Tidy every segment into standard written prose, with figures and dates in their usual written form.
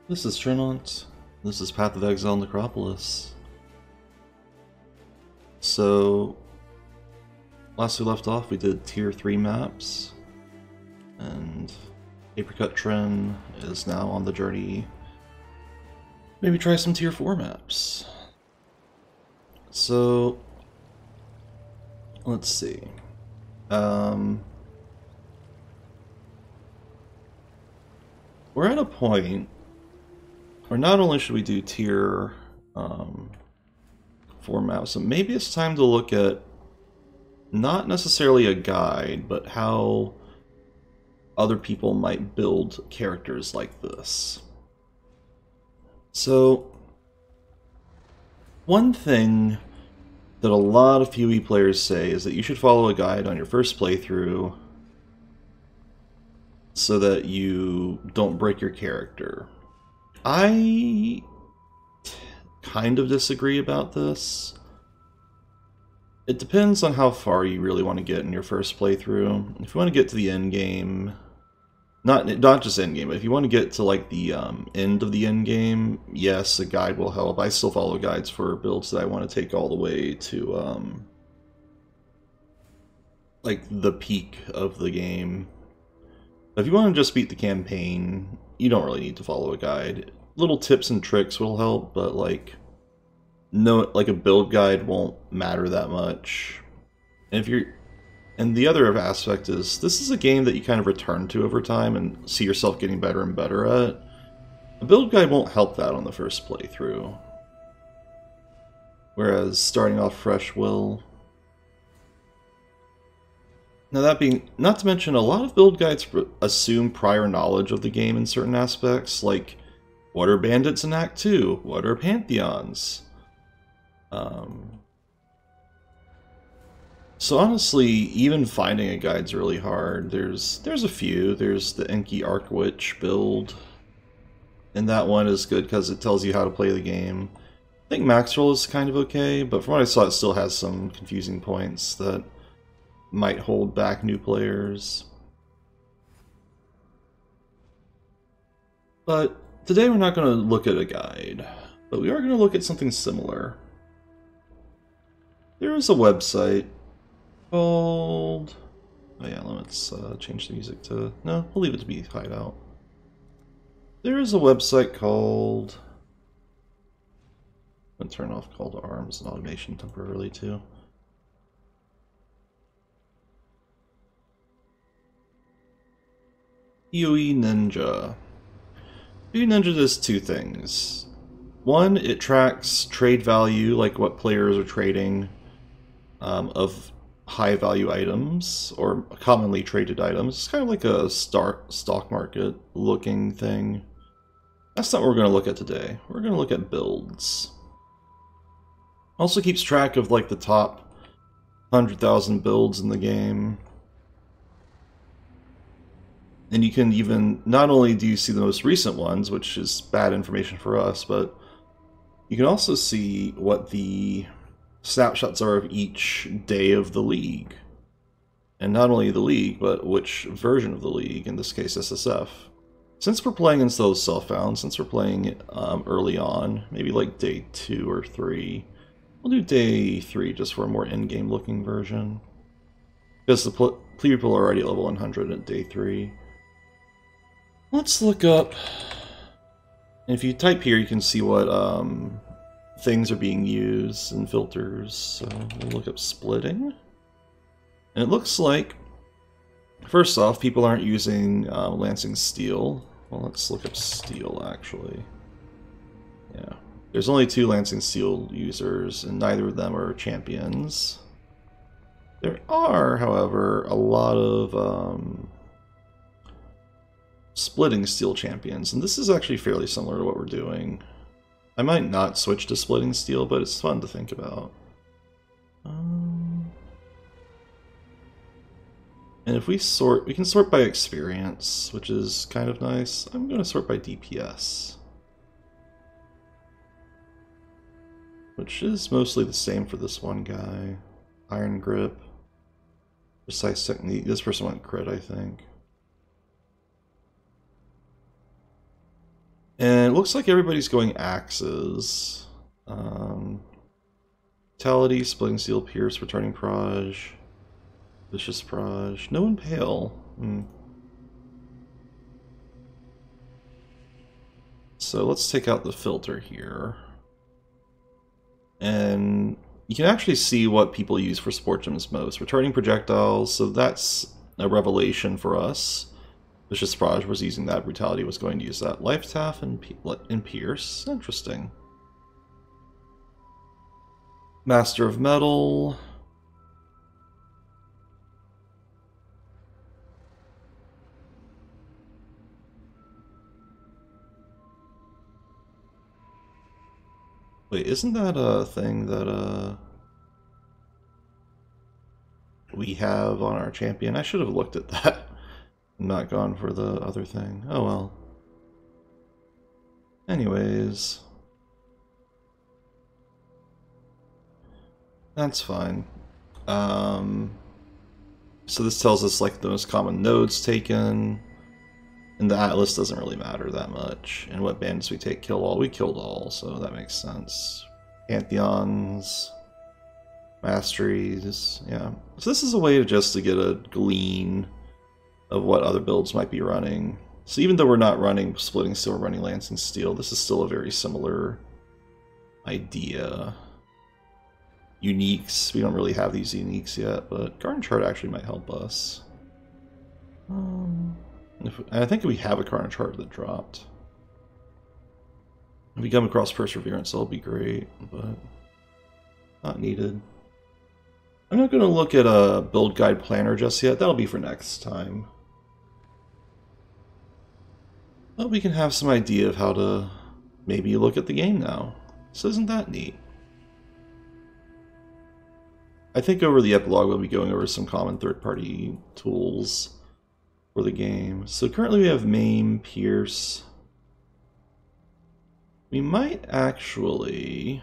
This is Trinont. This is Path of Exile Necropolis. So, last we left off, we did Tier 3 maps, and Apricot Trin is now on the journey. Maybe try some Tier 4 maps. So, let's see. We're at a point where not only should we do Tier 4 maps, so maybe it's time to look at not necessarily a guide, but how other people might build characters like this. So, one thing that a lot of PoE players say is that you should follow a guide on your first playthrough so that you don't break your character. I kind of disagree about this. It depends on how far you really want to get in your first playthrough. If you want to get to the end game, not just end game, but if you want to get to like the end of the end game, yes, a guide will help. I still follow guides for builds that I want to take all the way to like the peak of the game. But if you want to just beat the campaign, you don't really need to follow a guide. Little tips and tricks will help, but like a build guide won't matter that much. And the other aspect is, this is a game that you kind of return to over time and see yourself getting better and better at. A build guide won't help that on the first playthrough, whereas starting off fresh will. Now that being, not to mention, a lot of build guides assume prior knowledge of the game in certain aspects, like what are bandits in Act 2? What are pantheons? So honestly, even finding a guide's really hard. There's a few. There's the Enki Archwitch build, and that one is good because it tells you how to play the game. I think Maxwell is kind of okay, but from what I saw, it still has some confusing points that might hold back new players. But today we're not going to look at a guide, but we are going to look at something similar. There is a website called... Oh yeah, let's change the music to... No, we'll leave it to be Hideout. There is a website called... I'm going to turn off Call to Arms and Automation temporarily too. PoE Ninja. PoE Ninja does two things. One, it tracks trade value, like what players are trading of high value items, or commonly traded items. It's kind of like a stock market looking thing. That's not what we're going to look at today. We're going to look at builds. Also keeps track of like the top 100,000 builds in the game. And you can even, not only do you see the most recent ones, which is bad information for us, but you can also see what the snapshots are of each day of the league. And not only the league, but which version of the league, in this case SSF. Since we're playing in slow self-found, since we're playing early on, maybe like day 2 or 3, we'll do day 3 just for a more in-game looking version. Because the people are already at level 100 at day 3. Let's look up, and if you type here, you can see what things are being used and filters. So we'll look up splitting. And it looks like, first off, people aren't using Lancing Steel. Well, let's look up Steel, actually. Yeah. There's only 2 Lancing Steel users, and neither of them are champions. There are, however, a lot of splitting steel champions, and this is actually fairly similar to what we're doing. I might not switch to splitting steel, but it's fun to think about. And if we sort, we can sort by experience, which is kind of nice. I'm going to sort by DPS, which is mostly the same for this one guy. Iron Grip, Precise Technique. This person went crit, I think. And it looks like everybody's going axes. Vitality, Splitting Steel, Pierce, Returning Proj, Vicious Proj. No Impale. So let's take out the filter here. And you can actually see what people use for support gems most. Returning Projectiles, so that's a revelation for us. Vicious Proj was using that. Brutality was going to use that. Life Taff and Pierce. Interesting. Master of Metal. Wait, isn't that a thing that we have on our champion? I should have looked at that. Not gone for the other thing. Oh well. Anyways. That's fine. So this tells us like the most common nodes taken. And the Atlas doesn't really matter that much. And what bandits we take, kill all. We killed all, so that makes sense. Pantheons, masteries, yeah. So this is a way to get a glean of what other builds might be running. So even though we're not running Splitting Steel, we're running Lancing Steel, this is still a very similar idea. Uniques, we don't really have these uniques yet, but Garden Chart actually might help us. I think we have a Garden Chart that dropped. If we come across Perseverance, that'll be great, but not needed. I'm not going to look at a build guide planner just yet, that'll be for next time. But we can have some idea of how to maybe look at the game now. So isn't that neat? I think over the epilogue we'll be going over some common third-party tools for the game. So currently we have Maim, Pierce. We might actually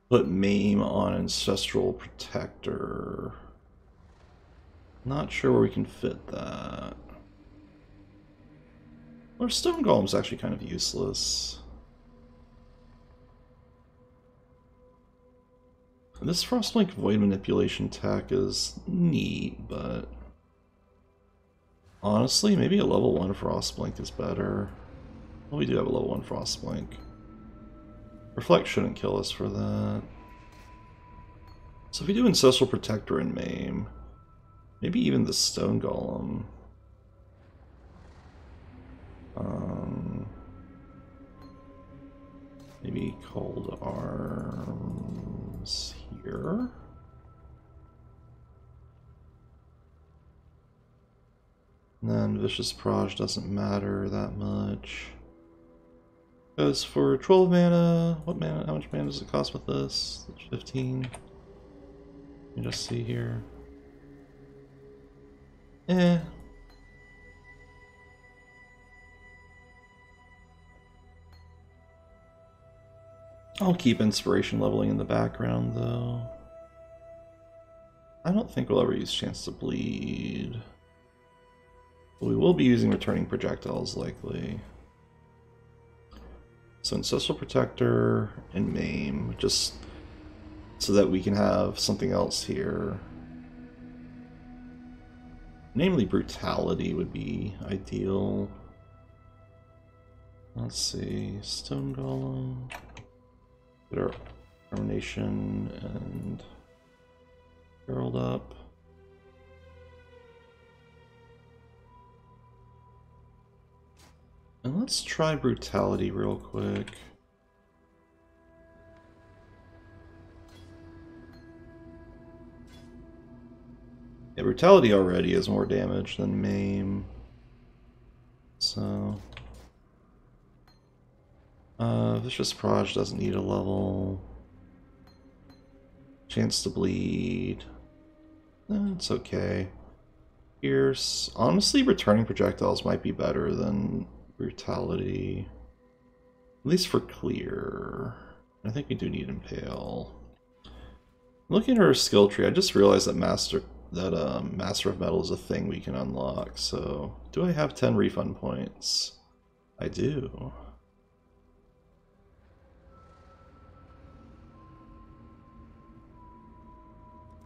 put Maim on Ancestral Protector. Not sure where we can fit that. Or Stone Golem's actually kind of useless. This Frostblink Void Manipulation tech is neat, but honestly, maybe a level 1 Frostblink is better. Well, we do have a level 1 Frostblink. Reflect shouldn't kill us for that. So if we do Ancestral Protector and Maim, maybe even the Stone Golem. Maybe Cold Arms here. And then Vicious Proj doesn't matter that much. Because for 12 mana, how much mana does it cost with this? 15. Let me just see here. I'll keep Inspiration leveling in the background, though. I don't think we'll ever use Chance to Bleed. But we will be using Returning Projectiles, likely. So Ancestral Protector and Maim, just so that we can have something else here. Namely, Brutality would be ideal. Let's see, Stone Golem. Get our Termination and Herald up. And let's try Brutality real quick. Yeah, Brutality already has more damage than Maim. So Vicious Proj doesn't need a level. Chance to Bleed. It's okay. Pierce. Honestly, Returning Projectiles might be better than Brutality. At least for clear. I think we do need Impale. Looking at our skill tree, I just realized that Master of Metal is a thing we can unlock. So, do I have 10 refund points? I do.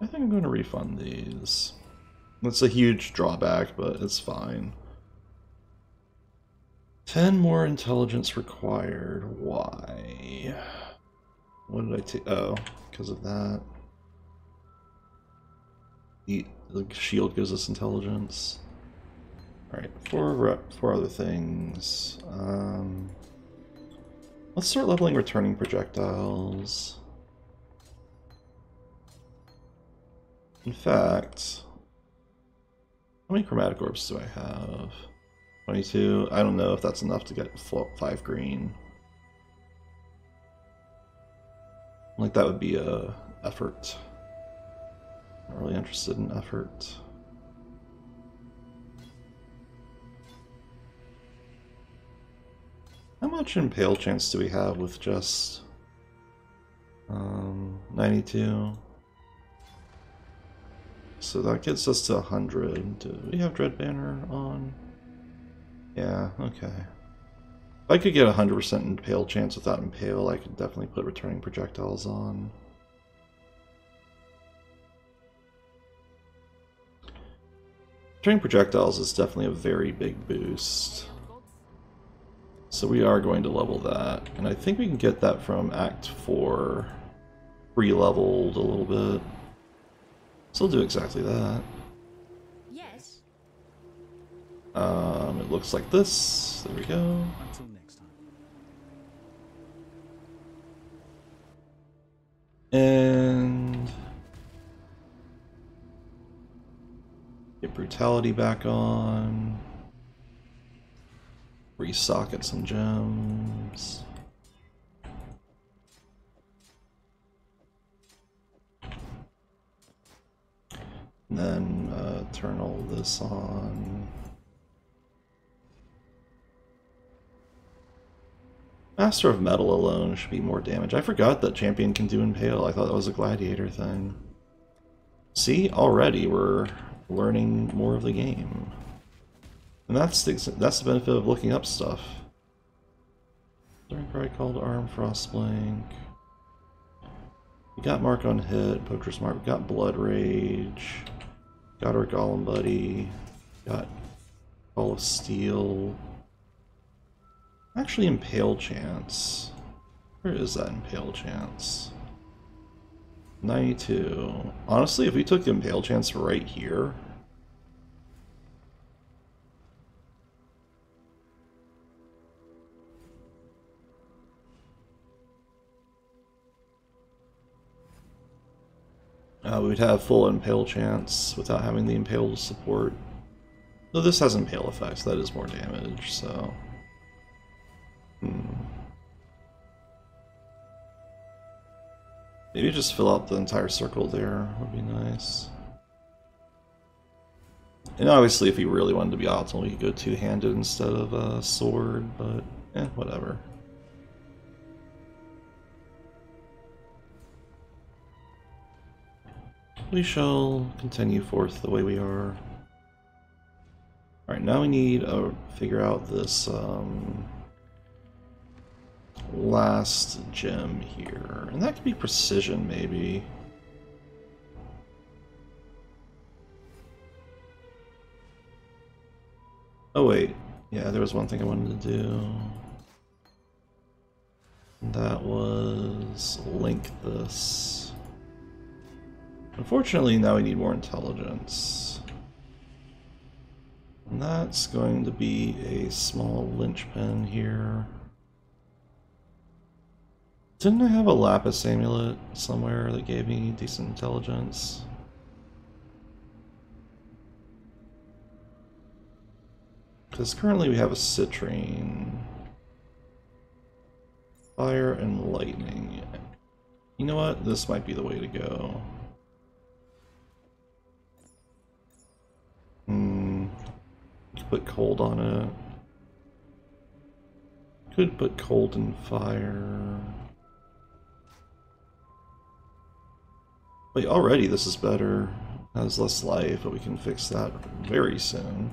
I think I'm going to refund these. It's a huge drawback, but it's fine. 10 more intelligence required. Why? What did I take? Oh, because of that. The shield gives us intelligence. Alright, four other things. Let's start leveling returning projectiles. In fact, how many chromatic orbs do I have? 22. I don't know if that's enough to get 5 green. Like, that would be a effort. Not really interested in effort. How much impale chance do we have with just 92? So that gets us to 100. Do we have Dread Banner on? Yeah, okay. If I could get 100% impale chance without impale, I could definitely put returning projectiles on. Returning projectiles is definitely a very big boost. So we are going to level that. And I think we can get that from Act 4 re-leveled a little bit. So we'll do exactly that. Yes. It looks like this. There we go. Until next time. And get brutality back on. Resocket some gems. And then turn all this on. Master of Metal alone should be more damage. I forgot that Champion can do Impale. I thought that was a Gladiator thing. See, already we're learning more of the game. And that's the benefit of looking up stuff. During Cry called Arm, Frostblink. We got Mark on Hit, Poacher's Mark, we got Blood Rage. Got our Golem Buddy. Got Call of Steel. Actually, Impale Chance. Where is that Impale Chance? 92. Honestly, if we took Impale Chance right here... we'd have full Impale Chance without having the Impale support. Though this has Impale effects, that is more damage, so... Maybe just fill out the entire circle there would be nice. And obviously if you really wanted to be optimal, you could go two-handed instead of a sword, but whatever. We shall continue forth the way we are. Alright, now we need to figure out this last gem here. And that could be precision, maybe. Oh wait, yeah, there was one thing I wanted to do. And that was link this. Unfortunately, now we need more intelligence. And that's going to be a small linchpin here. Didn't I have a Lapis amulet somewhere that gave me decent intelligence? Because currently we have a citrine. Fire and lightning. You know what? This might be the way to go. Put cold on it. Could put cold and fire. Wait, already this is better. Has less life, but we can fix that very soon.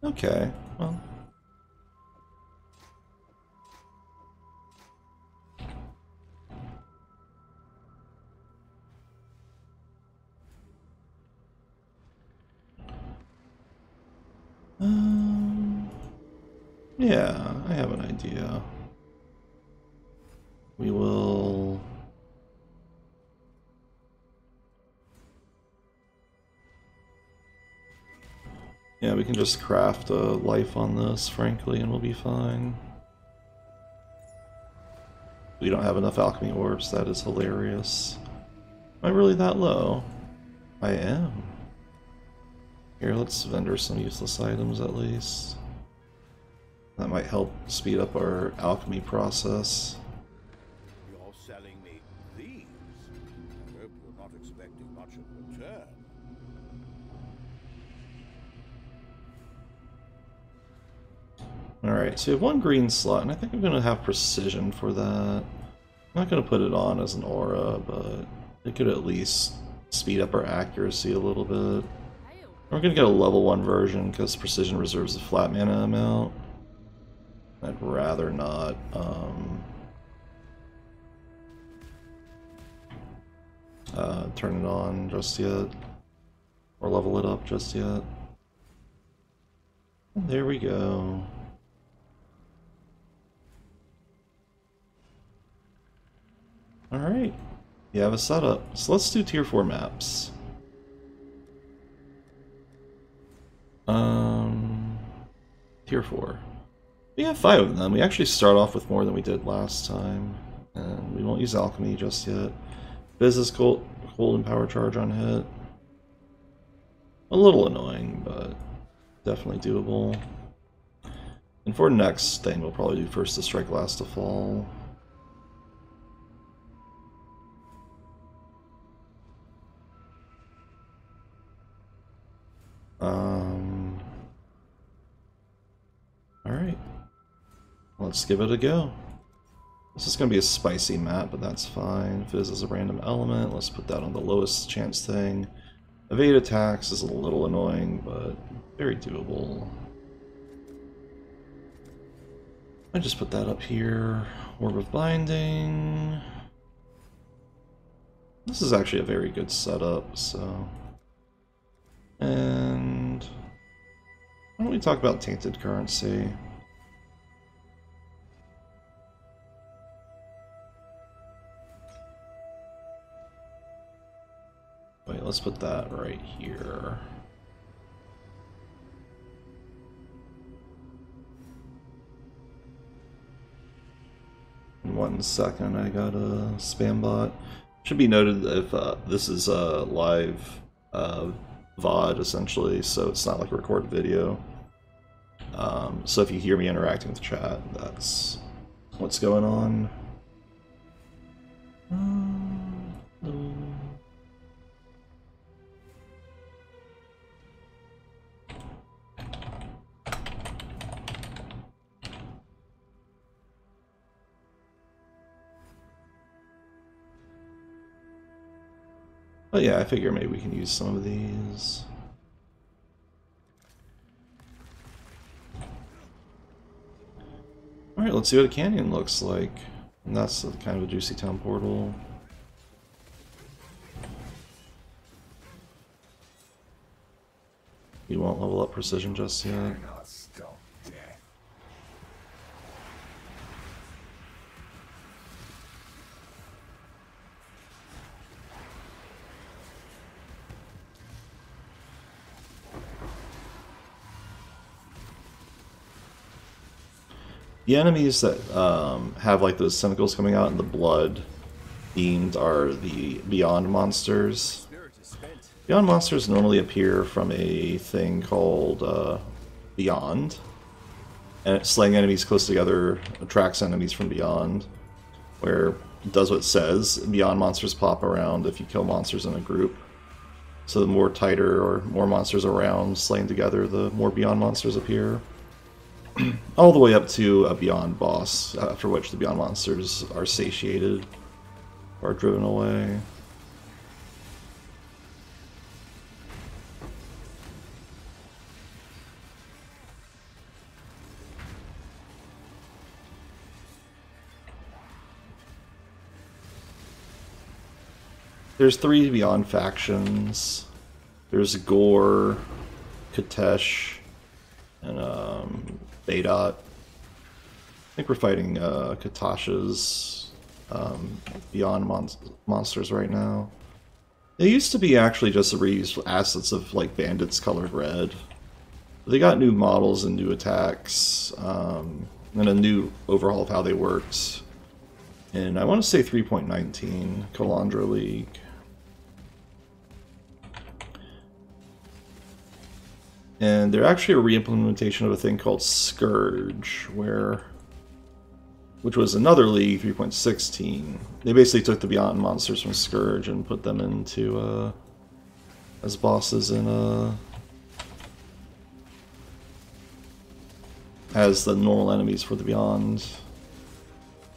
Okay, well. Yeah, I have an idea. We will... Yeah, we can just craft a life on this, frankly, and we'll be fine. We don't have enough alchemy orbs, that is hilarious. Am I really that low? I am. Here, let's vendor some useless items at least. That might help speed up our alchemy process. You're selling me these. I hope you're not expecting much in return. Alright, so we have one green slot, and I think I'm going to have precision for that. I'm not going to put it on as an aura, but it could at least speed up our accuracy a little bit. We're going to get a level 1 version because precision reserves a flat mana amount. I'd rather not turn it on just yet, or level it up just yet. And there we go. Alright, you have a setup. So let's do tier 4 maps. Tier 4. We have 5 of them. We actually start off with more than we did last time. And we won't use alchemy just yet. Business cold and power charge on hit. A little annoying, but definitely doable. And for next thing, we'll probably do first to strike, last to fall. Alright. Let's give it a go. This is going to be a spicy map, but that's fine. Fizz is a random element. Let's put that on the lowest chance thing. Evade attacks is a little annoying, but very doable. I just put that up here. Orb of Binding. This is actually a very good setup, so... And... why don't we talk about Tainted Currency? Wait, let's put that right here. In 1 second, I got a spam bot. Should be noted that if this is a live VOD essentially, so it's not like a recorded video. So if you hear me interacting with the chat, that's what's going on. But yeah, I figure maybe we can use some of these. Alright, let's see what a canyon looks like. And that's kind of a Juicy Town portal. You won't level up precision just yet. The enemies that have like those tentacles coming out and the blood themed are the Beyond monsters. Beyond monsters normally appear from a thing called Beyond, and slaying enemies close together attracts enemies from Beyond, where it does what it says. Beyond monsters pop around if you kill monsters in a group. So the more tighter or more monsters around slain together, the more Beyond monsters appear. All the way up to a Beyond boss, after which the Beyond monsters are satiated or driven away. There's 3 Beyond factions. There's Gore, Katesh, and Beidot. I think we're fighting Katash's Beyond monsters right now. They used to be actually just reused assets of like bandits colored red. They got new models and new attacks, and a new overhaul of how they worked. And I want to say 3.19 Calandra League. And they're actually a re-implementation of a thing called Scourge, which was another league, 3.16. They basically took the Beyond monsters from Scourge and put them into as bosses in as the normal enemies for the Beyond.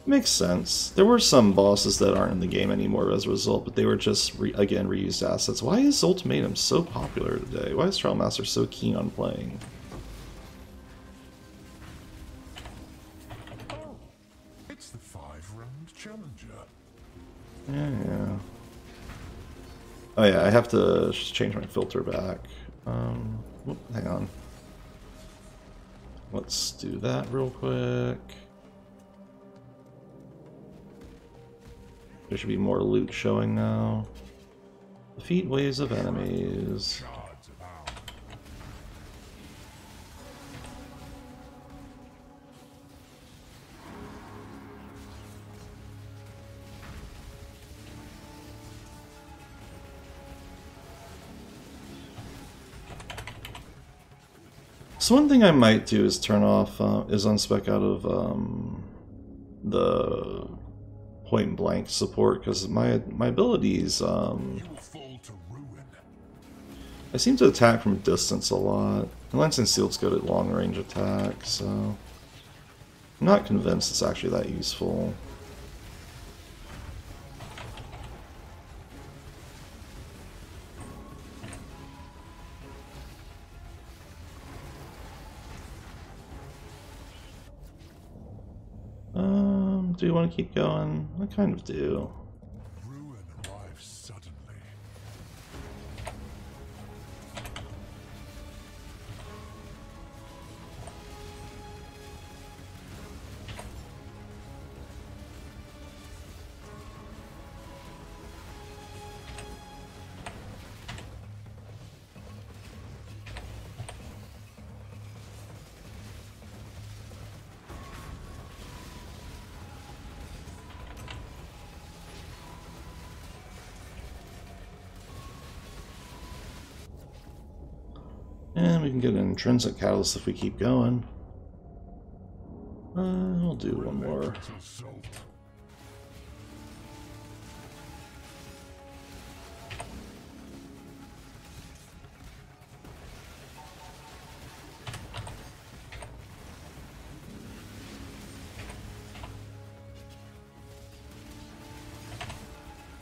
Makes sense. There were some bosses that aren't in the game anymore as a result, but they were just, again, reused assets. Why is Ultimatum so popular today? Why is Trial Master so keen on playing? Oh, it's the 5-round challenger. Yeah. Oh yeah, I have to just change my filter back. Hang on. Let's do that real quick. There should be more loot showing now. Defeat waves of enemies. So one thing I might do is turn off, is unspec out of the point blank support, because my abilities, I seem to attack from distance a lot. And Lance and Sealed's good at long range attack, so I'm not convinced it's actually that useful. Do we want to keep going? I kind of do. Ruin arrives suddenly. And we can get an intrinsic catalyst if we keep going. We'll do one more.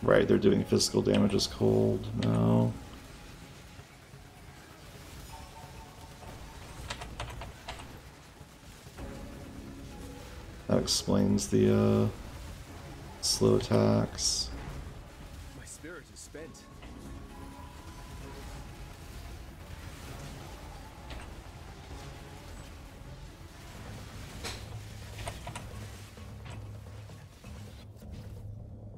Right, they're doing physical damage as cold. No. That explains the slow attacks. My spirit is spent.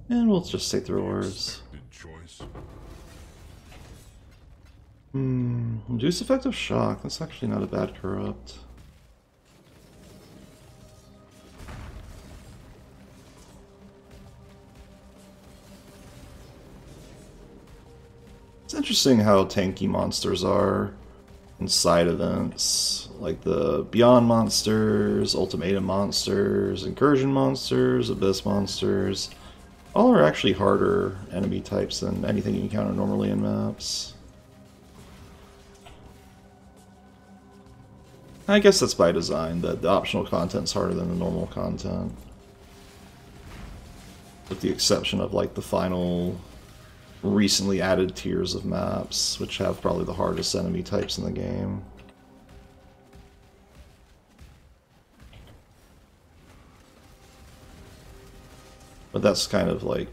And we'll just take the rewards. Reduce effective shock. That's actually not a bad corrupt. It's interesting how tanky monsters are in side events, like the Beyond monsters, Ultimatum monsters, Incursion monsters, Abyss monsters. All are actually harder enemy types than anything you encounter normally in maps. I guess that's by design, that the optional content's harder than the normal content. With the exception of like the final recently added tiers of maps, which have probably the hardest enemy types in the game. But that's kind of like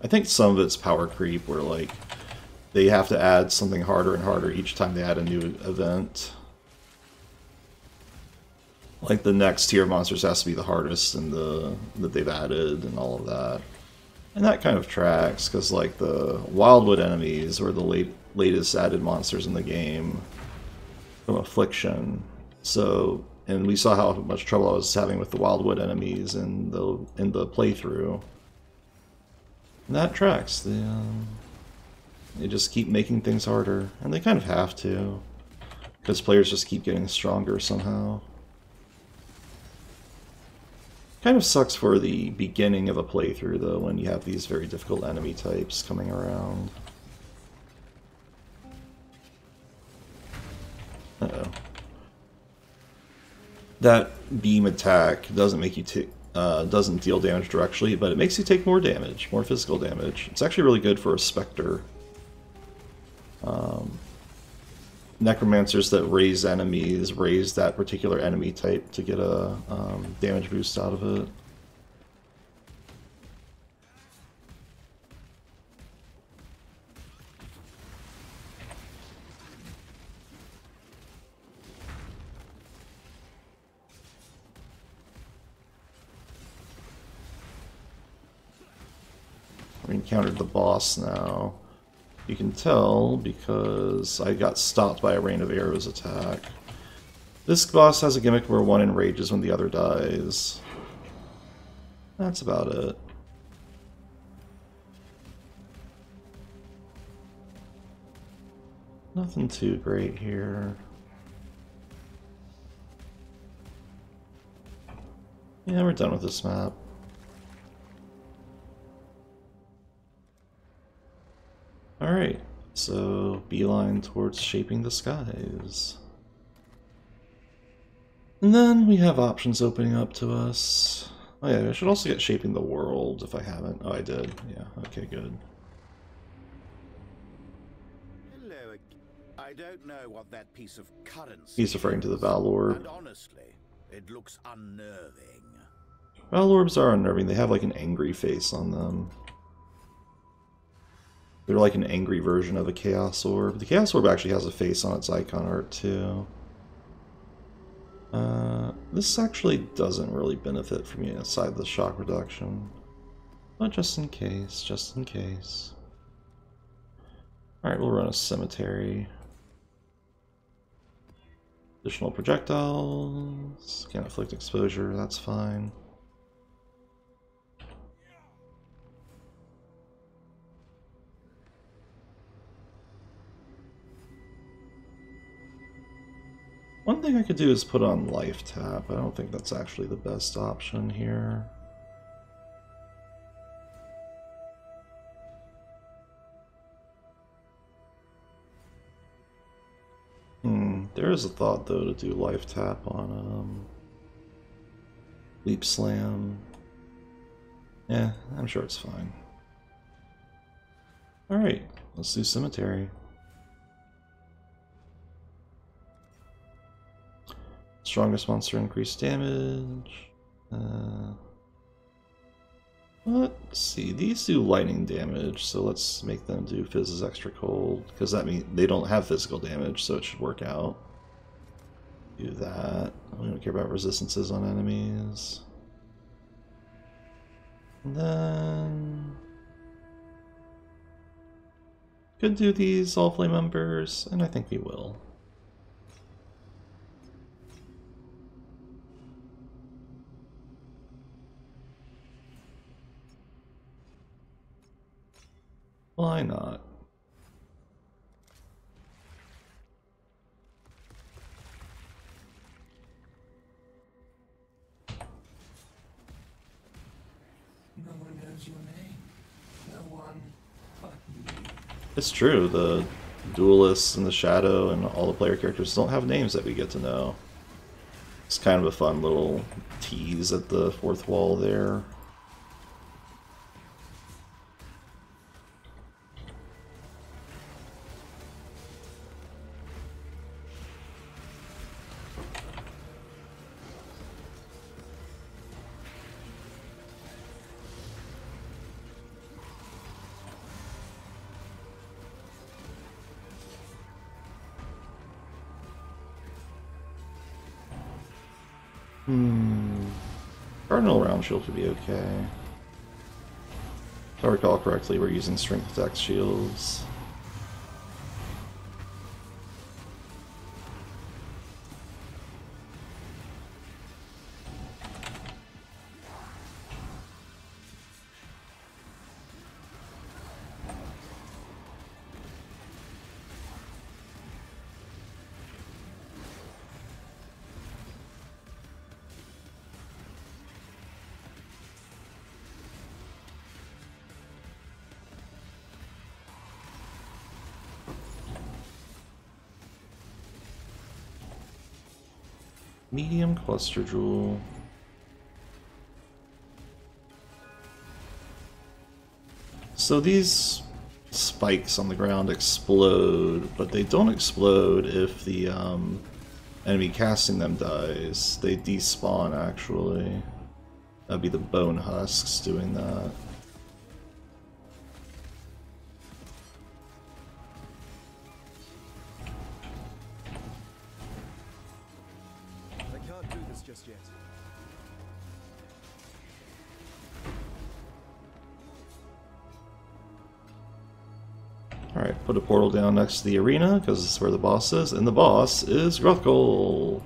I think some of it's power creep, where like they have to add something harder and harder each time they add a new event. Like the next tier of monsters has to be the hardest in that they've added and all of that. And that kind of tracks, because like the Wildwood enemies were the latest added monsters in the game from Affliction. So, and we saw how much trouble I was having with the Wildwood enemies in the playthrough. And that tracks. They just keep making things harder, and they kind of have to, because players just keep getting stronger somehow. Kind of sucks for the beginning of a playthrough, though, when you have these very difficult enemy types coming around. Uh-oh. That beam attack doesn't make you doesn't deal damage directly, but it makes you take more damage, more physical damage. It's actually really good for a Spectre. Necromancers that raise enemies raise that particular enemy type to get a damage boost out of it. We encountered the boss now. You can tell because I got stopped by a rain of arrows attack. This boss has a gimmick where one enrages when the other dies. That's about it. Nothing too great here. Yeah, we're done with this map. Alright, so beeline towards Shaping the Skies. And then we have options opening up to us. Oh yeah, I should also get Shaping the World if I haven't. Oh, I did. Yeah, okay, good. Hello. I don't know what that piece of currency He's referring to the Val Orb. And honestly, it looks unnerving. Val Orbs are unnerving. They have like an angry face on them. They're like an angry version of a Chaos Orb. The Chaos Orb actually has a face on its icon art too. This actually doesn't really benefit from me aside the shock reduction. But just in case, just in case. Alright, we'll run a Cemetery. Additional projectiles. Can't inflict exposure, that's fine. One thing I could do is put on Life Tap. I don't think that's actually the best option here. There is a thought, though, to do Life Tap on Leap Slam. Yeah, I'm sure it's fine. Alright, let's do Cemetery. Strongest monster increased damage. Let's see, these do lightning damage, so let's make them do Fizz's extra cold, because that means they don't have physical damage, so it should work out. Do that. We don't care about resistances on enemies. And then could do these all flame embers, and I think we will. Why not? No one knows your name. No one but me. It's true, the duelists and the Shadow and all the player characters don't have names that we get to know. It's kind of a fun little tease at the fourth wall there. Cardinal round shield should be okay. If I recall correctly, we're using strength attack shields. Medium cluster jewel. So these spikes on the ground explode, but they don't explode if the enemy casting them dies. They despawn, actually. That'd be the bone husks doing that. Just yet. Alright, put a portal down next to the arena, because this is where the boss is, and the boss is Gruthgul!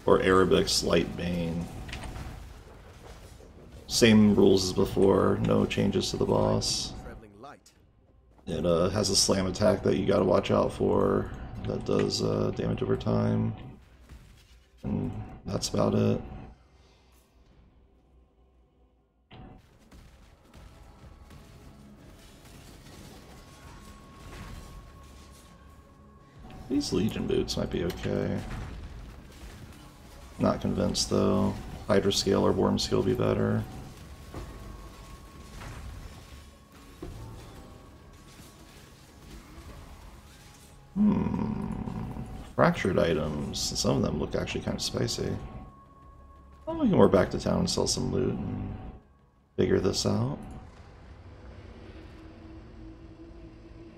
Or Arabic's Lightbane. Same rules as before, no changes to the boss. It has a slam attack that you gotta watch out for. That does damage over time. And that's about it. These Legion boots might be okay. Not convinced though. Hydra Scale or Worm Scale would be better. Fractured items. Some of them look actually kind of spicy. Well, we can work back to town and sell some loot and figure this out.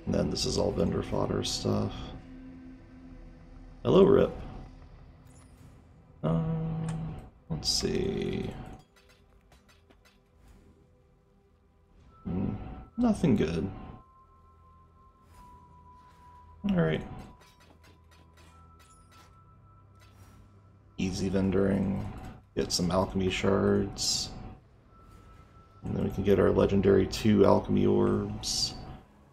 And then this is all vendor fodder stuff. Hello, Rip. Let's see. Nothing good. Alright. Easy vendoring. Get some alchemy shards. And then we can get our legendary 2 alchemy orbs.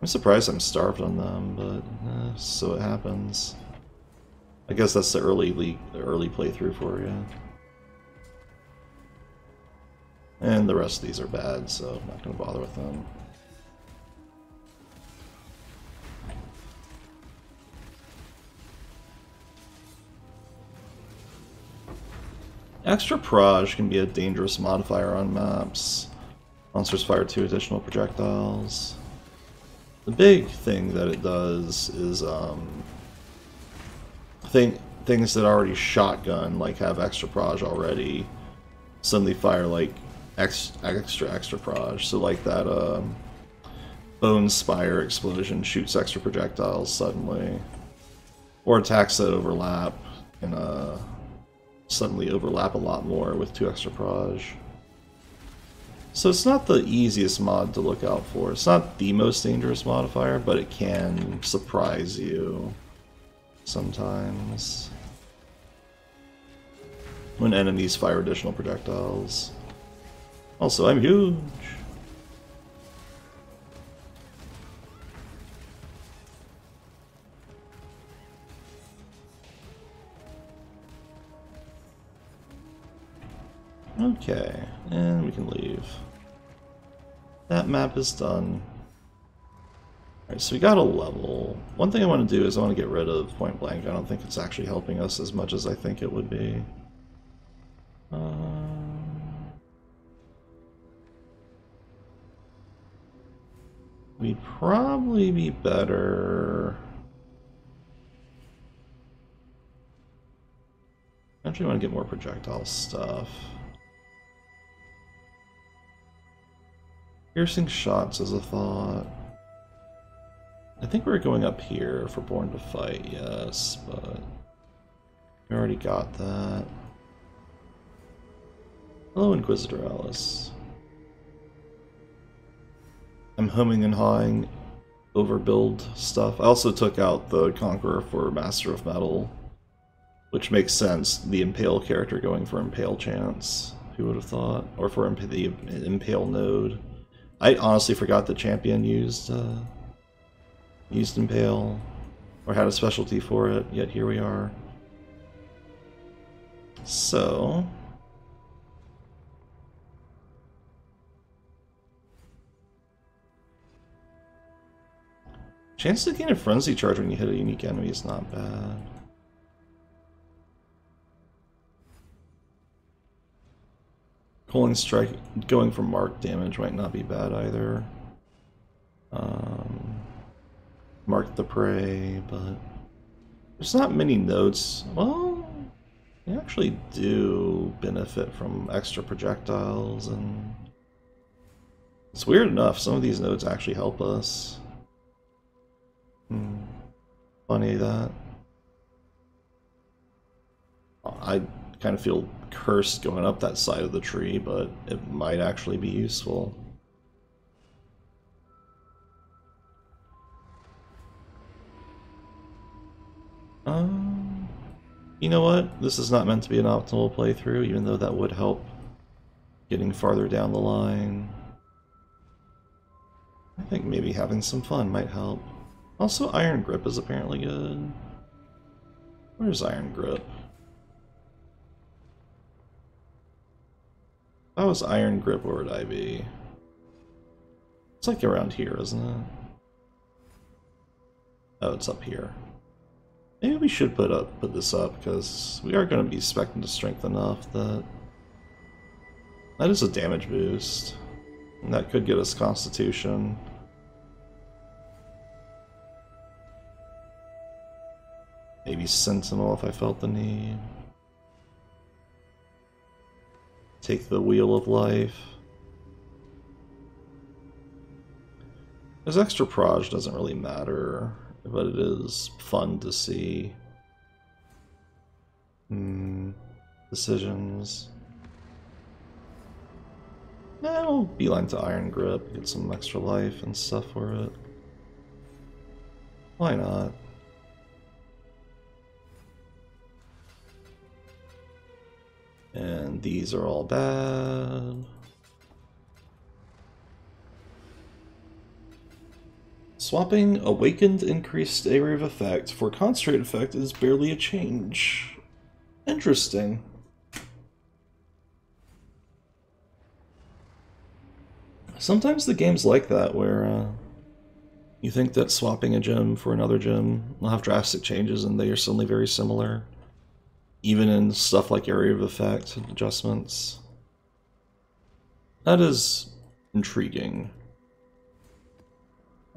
I'm surprised I'm starved on them, but so it happens. I guess that's the early playthrough for you. And the rest of these are bad, so I'm not going to bother with them. Extra Proj can be a dangerous modifier on maps. Monsters fire 2 additional projectiles. The big thing that it does is things that already shotgun, like have extra proj already, suddenly fire like extra proj. So like that Bone Spire explosion shoots extra projectiles suddenly, or attacks that overlap and suddenly overlap a lot more with 2 extra proj. So it's not the easiest mod to look out for. It's not the most dangerous modifier, but it can surprise you sometimes when enemies fire additional projectiles. Also, I'm huge! Okay, and we can leave. That map is done. Alright, so we got a level. One thing I want to do is I want to get rid of Point Blank. I don't think it's actually helping us as much as I think it would be. We'd probably be better... I actually want to get more projectile stuff. Piercing shots is a thought. I think we're going up here for Born to Fight, yes, but We already got that. Hello, Inquisitor Alice. I'm humming and hawing overbuild stuff. I also took out the Conqueror for Master of Metal, which makes sense. The Impale character going for Impale Chance. Who would have thought? Or for the Impale node. I honestly forgot the champion used Impale, or had a specialty for it, yet here we are. So... chance to gain a frenzy charge when you hit a unique enemy is not bad. Pulling strike, going for mark damage might not be bad either. Mark the prey, but there's not many nodes. Well, they actually do benefit from extra projectiles, and it's weird enough, some of these nodes actually help us. Funny that. I kind of feel cursed going up that side of the tree, but it might actually be useful. You know what? This is not meant to be an optimal playthrough, even though that would help getting farther down the line. I think maybe having some fun might help. Also, Iron Grip is apparently good. Where's Iron Grip? If that was Iron Grip, where would I be? It's like around here, isn't it? Oh, it's up here. Maybe we should put this up, because we are going to be spec'ing to strength enough that... that is a damage boost. And that could get us Constitution. Maybe Sentinel if I felt the need. Take the Wheel of Life. This extra proj doesn't really matter, but it is fun to see. Decisions. I'll beeline to Iron Grip, get some extra life and stuff for it. Why not? And these are all bad. Swapping Awakened increased area of effect for Concentrate effect is barely a change. Interesting. Sometimes the game's like that, where you think that swapping a gem for another gem will have drastic changes, and they are suddenly very similar. Even in stuff like area of effect adjustments. That is intriguing.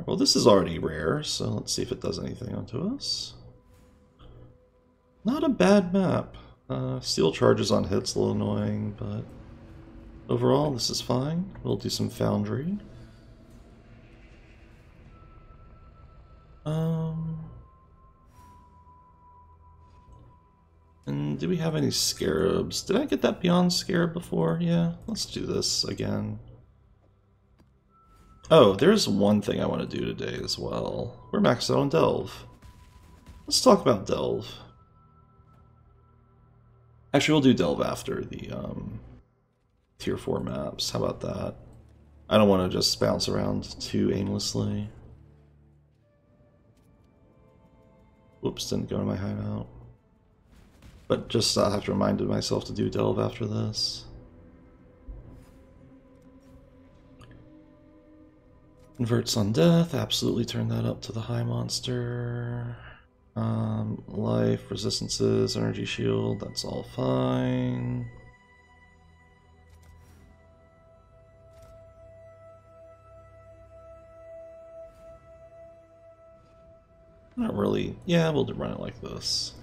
Well, this is already rare, so let's see if it does anything onto us. Not a bad map. Steel charges on hits, a little annoying, but overall this is fine. We'll do some Foundry. And do we have any Scarabs? Did I get that Beyond Scarab before? Yeah, let's do this again. Oh, there's one thing I want to do today as well. We're maxed out on Delve. Let's talk about Delve. Actually, we'll do Delve after the Tier 4 maps. How about that? I don't want to just bounce around too aimlessly. Whoops, didn't go to my hideout. But just I have to remind myself to do Delve after this. Converts on death, absolutely turn that up to the high monster. Life, resistances, energy shield, that's all fine. Not really, yeah, we'll run it like this.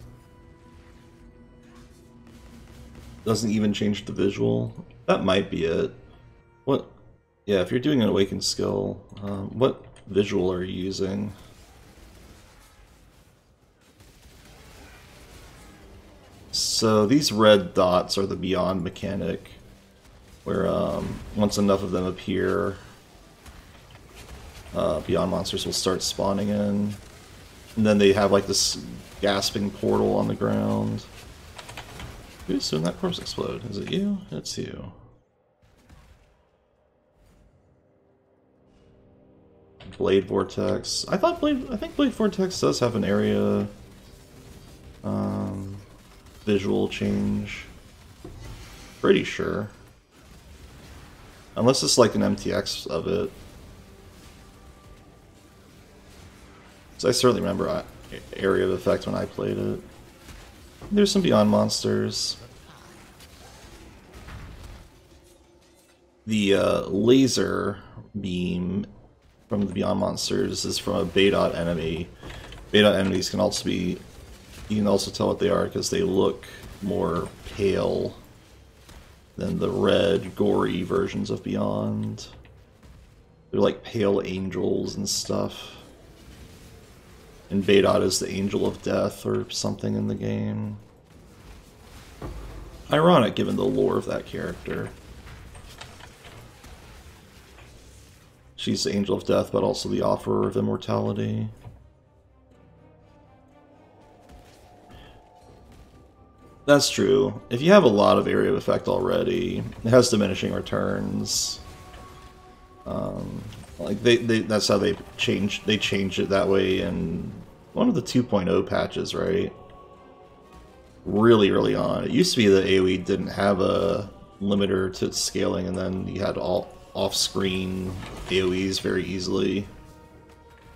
Doesn't even change the visual. That might be it. What? Yeah, if you're doing an Awakened skill, what visual are you using? So these red dots are the Beyond mechanic, where once enough of them appear, Beyond monsters will start spawning in. And then they have like this gasping portal on the ground. Who's doing that corpse explode? Is it you? It's you. Blade Vortex. I think Blade Vortex does have an area visual change. Pretty sure. Unless it's like an MTX of it. So I certainly remember area of effect when I played it. There's some Beyond monsters. The laser beam from the Beyond monsters is from a Baydot enemy. Baydot enemies can also be... You can also tell what they are because they look more pale than the red, gory versions of Beyond. They're like pale angels and stuff. And Baydot is the angel of death or something in the game. Ironic given the lore of that character. She's the angel of death, but also the offerer of immortality. That's true. If you have a lot of area of effect already, it has diminishing returns. Like that's how they changed it that way in one of the 2.0 patches, right? Really early on. It used to be that AoE didn't have a limiter to its scaling, and then you had all off-screen AoEs very easily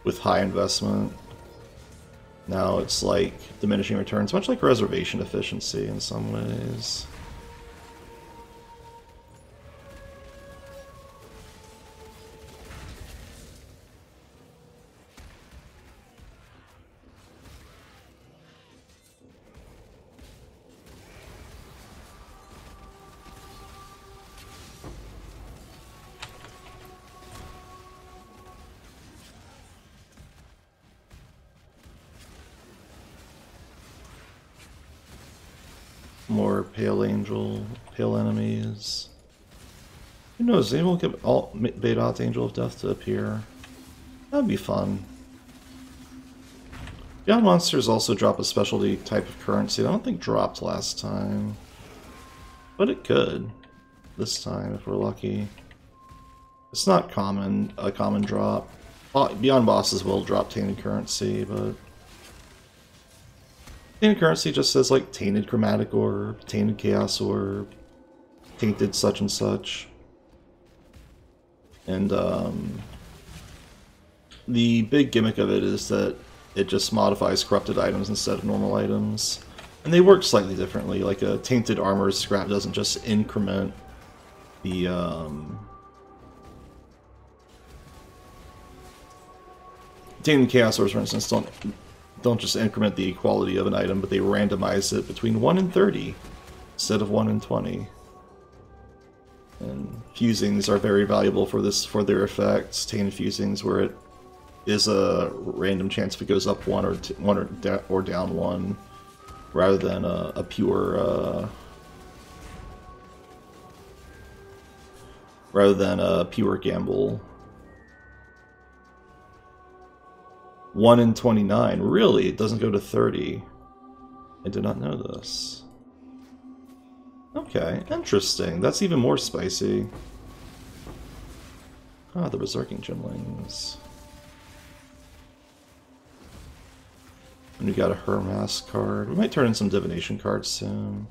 with high investment. Now it's like diminishing returns, much like reservation efficiency in some ways. More pale enemies. Who knows, maybe we'll get all Baydot's Angel of Death to appear. That'd be fun. Beyond monsters also drop a specialty type of currency that I don't think dropped last time. But it could this time if we're lucky. It's not a common drop. Beyond bosses will drop tainted currency, but tainted currency just says like tainted chromatic orb, tainted chaos orb, tainted such and such. And the big gimmick of it is that it just modifies corrupted items instead of normal items. And they work slightly differently, like a tainted armor scrap doesn't just increment the tainted chaos orbs, for instance, don't just increment the quality of an item, but they randomize it between 1 and 30 instead of 1 and 20. And fusings are very valuable for their effects. Tainted fusings, where it is a random chance if it goes up 1 or down 1, rather than a pure gamble. 1 in 29. Really? It doesn't go to 30. I did not know this. Okay, interesting. That's even more spicy. Ah, the Berserking Gymlings. And we got a Hermas card. We might turn in some Divination cards soon.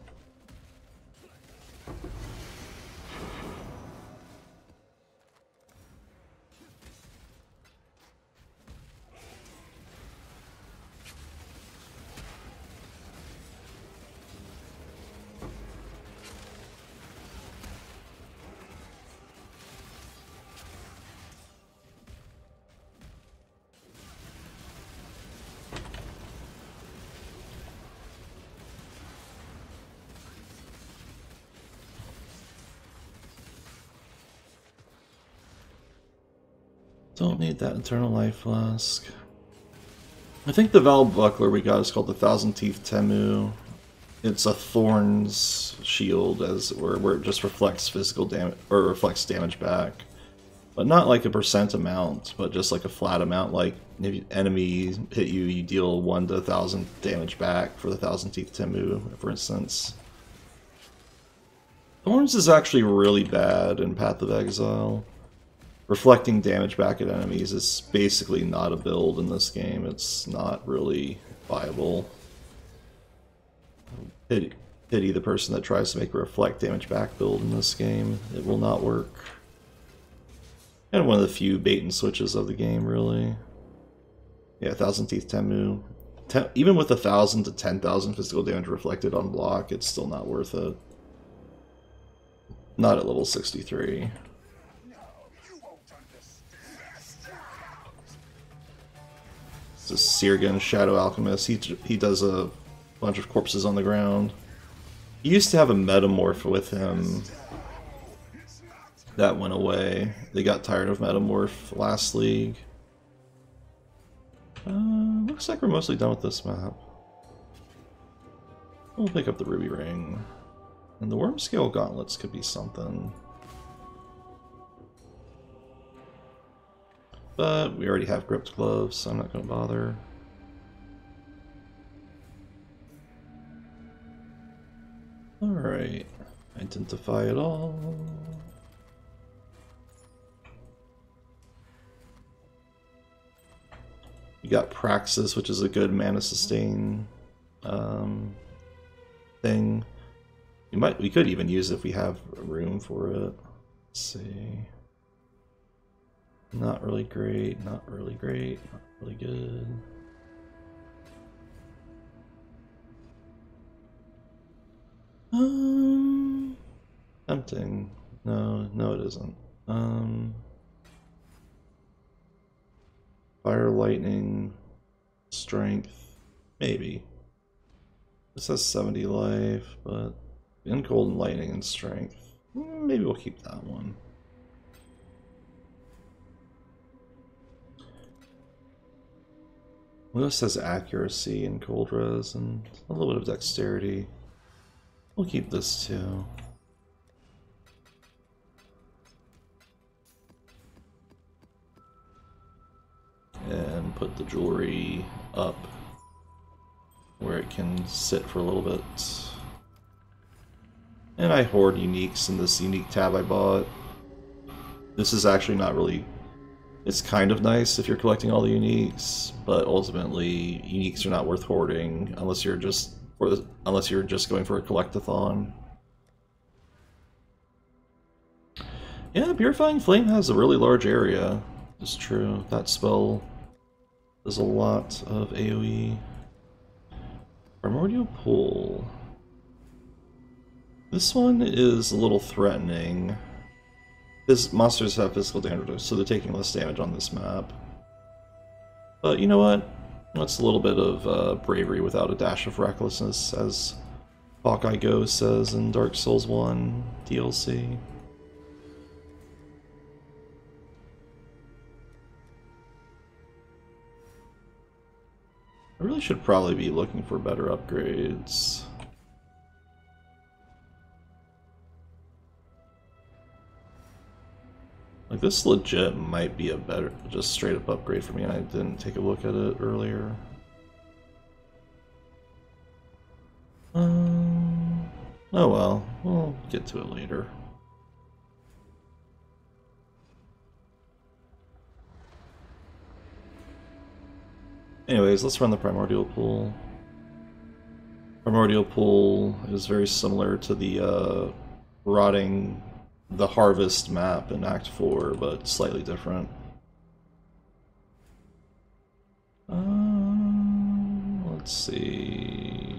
Don't need that Eternal Life Flask. I think the Val Buckler we got is called the Thousand Teeth Temu. It's a Thorn's shield, as it were, where it just reflects physical damage, or reflects damage back. But not like a percent amount, but just like a flat amount. Like if an enemy hit you, you deal 1 to 1,000 damage back for the Thousand Teeth Temu, for instance. Thorns is actually really bad in Path of Exile. Reflecting damage back at enemies is basically not a build in this game. It's not really viable. Pity the person that tries to make a reflect damage back build in this game. It will not work. And one of the few bait and switches of the game, really. Yeah, Thousand Teeth Temu. Even with 1,000 to 10,000 physical damage reflected on block, it's still not worth it. Not at level 63. This is Sirgan, Shadow Alchemist. He does a bunch of corpses on the ground. He used to have a Metamorph with him. That went away. They got tired of Metamorph last league. Looks like we're mostly done with this map. We'll pick up the Ruby Ring. And the Worm Scale Gauntlets could be something. But we already have Gripped Gloves, so I'm not going to bother. Alright. Identify it all. You got Praxis, which is a good mana sustain thing. We could even use it if we have room for it. Let's see. Not really great, not really great, not really good. Tempting. No it isn't. Fire, lightning, strength, maybe. This has 70 life, but in cold and lightning and strength. Maybe we'll keep that one. Lewis has accuracy and cold res and a little bit of dexterity. We'll keep this too. And put the jewelry up where it can sit for a little bit. And I hoard uniques in this unique tab I bought. This is actually not really... It's kind of nice if you're collecting all the uniques, but ultimately uniques are not worth hoarding unless you're just going for a collectathon. Yeah, Purifying Flame has a really large area. It's true. That spell does a lot of AoE. Primordial Pool. This one is a little threatening. His monsters have physical damage, so they're taking less damage on this map. But you know what? That's a little bit of bravery without a dash of recklessness, as Hawkeye Ghost says in Dark Souls 1 DLC. I really should probably be looking for better upgrades. Like, this legit might be a better, just straight up upgrade for me, and I didn't take a look at it earlier. Oh well, we'll get to it later. Anyways, let's run the Primordial Pool. Primordial Pool is very similar to the the Harvest map in Act 4, but slightly different. Let's see.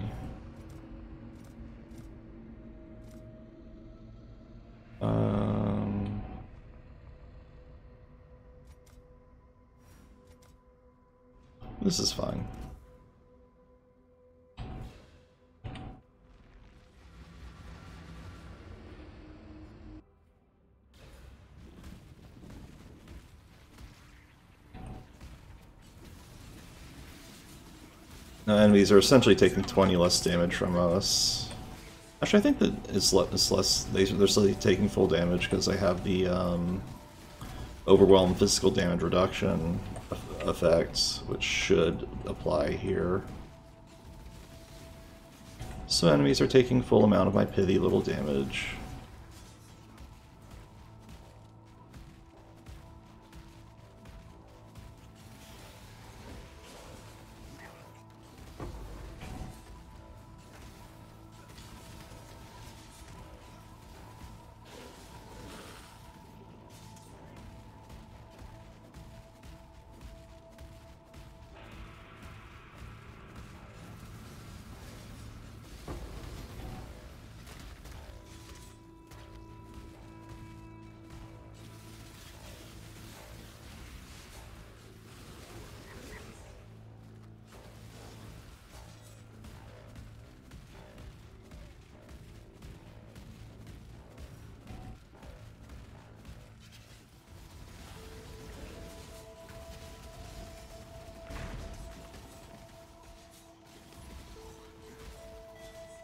This is fine. Now enemies are essentially taking 20 less damage from us. Actually, I think that it's less. They're still taking full damage because they have the overwhelm physical damage reduction effect, which should apply here. So enemies are taking full amount of my pithy little damage.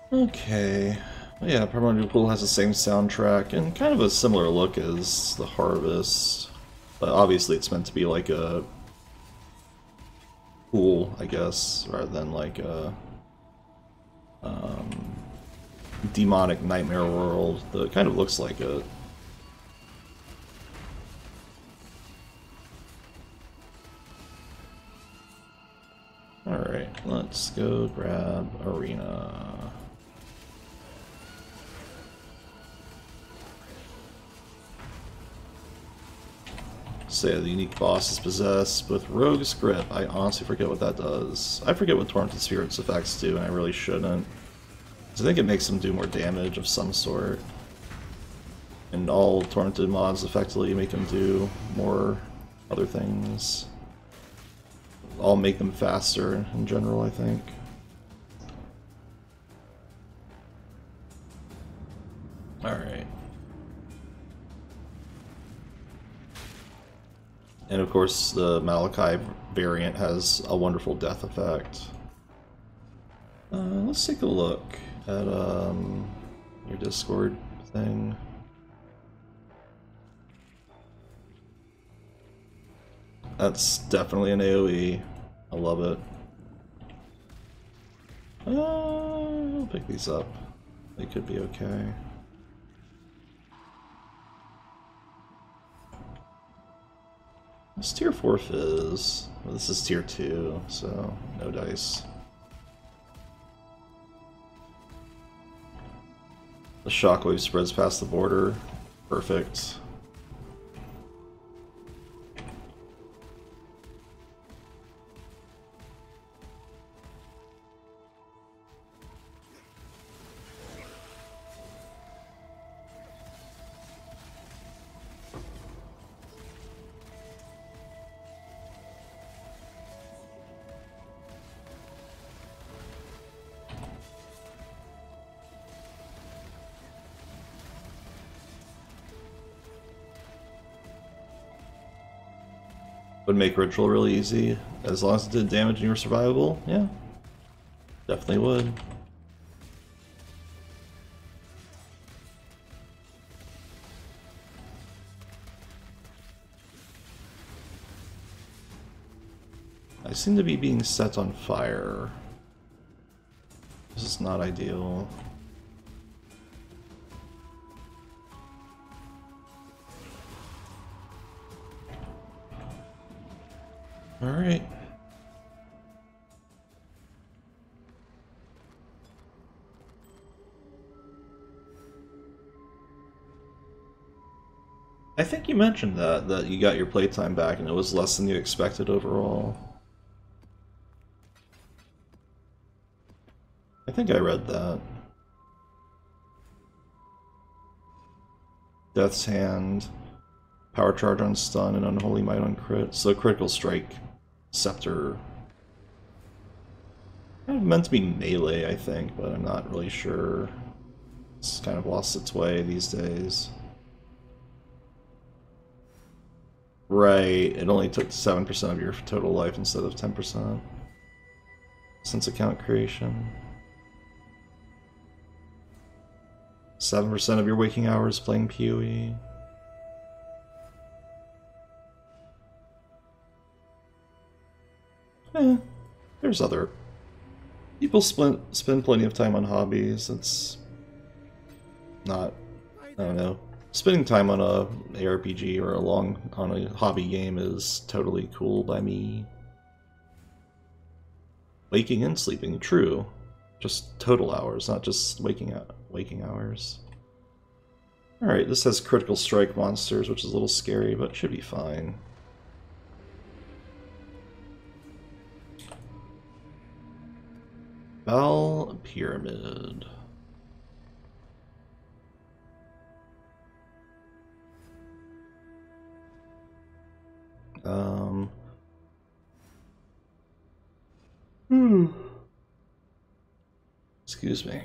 Okay, well, yeah, Primordial Pool has the same soundtrack and kind of a similar look as The Harvest, but obviously it's meant to be like a pool, I guess, rather than like a demonic nightmare world that kind of looks like it. Alright, let's go grab Arena. Say the unique boss is possessed with Rogue's Grip. I honestly forget what that does. I forget what Tormented Spirit's effects do, and I really shouldn't. I think it makes them do more damage of some sort. And all Tormented mods effectively make them do more other things. All make them faster in general, I think. Alright. And of course, the Malachi variant has a wonderful death effect. Let's take a look at your Discord thing. That's definitely an AoE. I love it. I'll pick these up. They could be okay. It's tier 4 Fizz. Well, this is tier 2, so no dice. The shockwave spreads past the border. Perfect. Would make Ritual really easy, as long as it did damage and you were survivable, yeah. Definitely would. I seem to be being set on fire. This is not ideal. Alright. I think you mentioned that you got your playtime back and it was less than you expected overall. I think I read that. Death's Hand, Power Charge on Stun, and Unholy Might on Crit. So Critical Strike, Scepter. Kind of meant to be melee, I think, but I'm not really sure. It's kind of lost its way these days. Right, it only took 7% of your total life instead of 10%. since account creation. 7% of your waking hours playing PoE. There's other people spend plenty of time on hobbies. It's not, I don't know. Spending time on a ARPG or on a hobby game is totally cool by me. Waking and sleeping, true. Just total hours, not just waking hours. Alright, this has critical strike monsters, which is a little scary, but should be fine. Val Pyramid. Excuse me.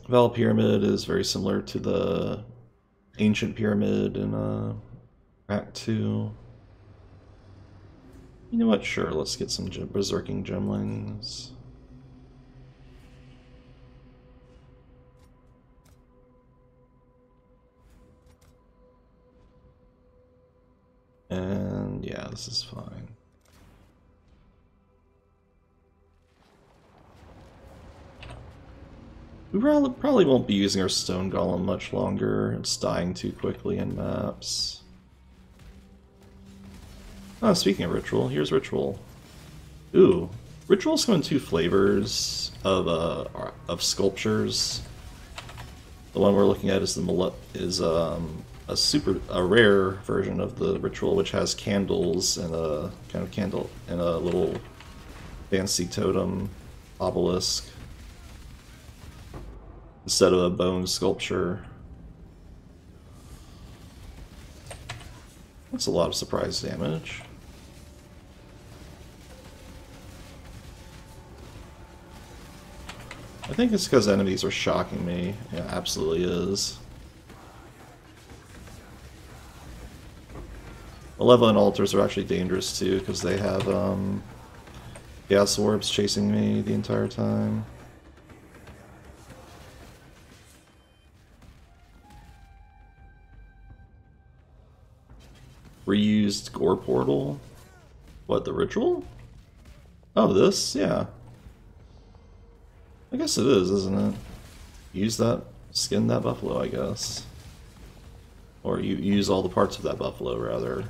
Val Pyramid is very similar to the Ancient Pyramid in Act 2. You know what? Sure, let's get some Berserking Gemlings. And yeah, this is fine. We probably won't be using our Stone Golem much longer. It's dying too quickly in maps. Oh, speaking of Ritual, here's Ritual. Ooh, Rituals come in two flavors of sculptures. The one we're looking at is a rare version of the Ritual, which has candles and a kind of candle and a little fancy totem obelisk instead of a bone sculpture. That's a lot of surprise damage. I think it's because enemies are shocking me. Yeah, absolutely is. Malevolent altars are actually dangerous too, because they have gas orbs chasing me the entire time. Reused Gore Portal? What, the Ritual? Oh, this? Yeah. I guess it is, isn't it? Use that, skin that buffalo, I guess. Or you use all the parts of that buffalo, rather.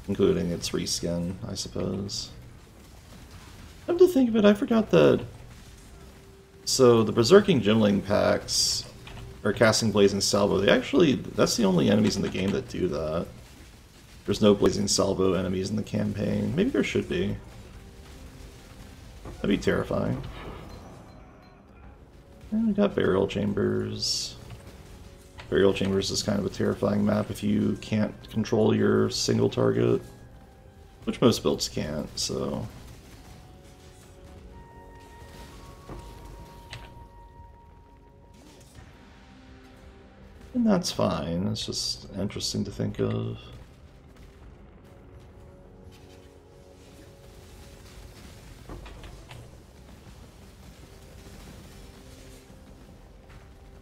Including its reskin, I suppose. Come to think of it, I forgot that... So, the Berserking Gimling packs are casting Blazing Salvo. That's the only enemies in the game that do that. There's no Blazing Salvo enemies in the campaign. Maybe there should be. That'd be terrifying. And we got Burial Chambers. Burial Chambers is kind of a terrifying map if you can't control your single target. Which most builds can't, so... And that's fine, it's just interesting to think of.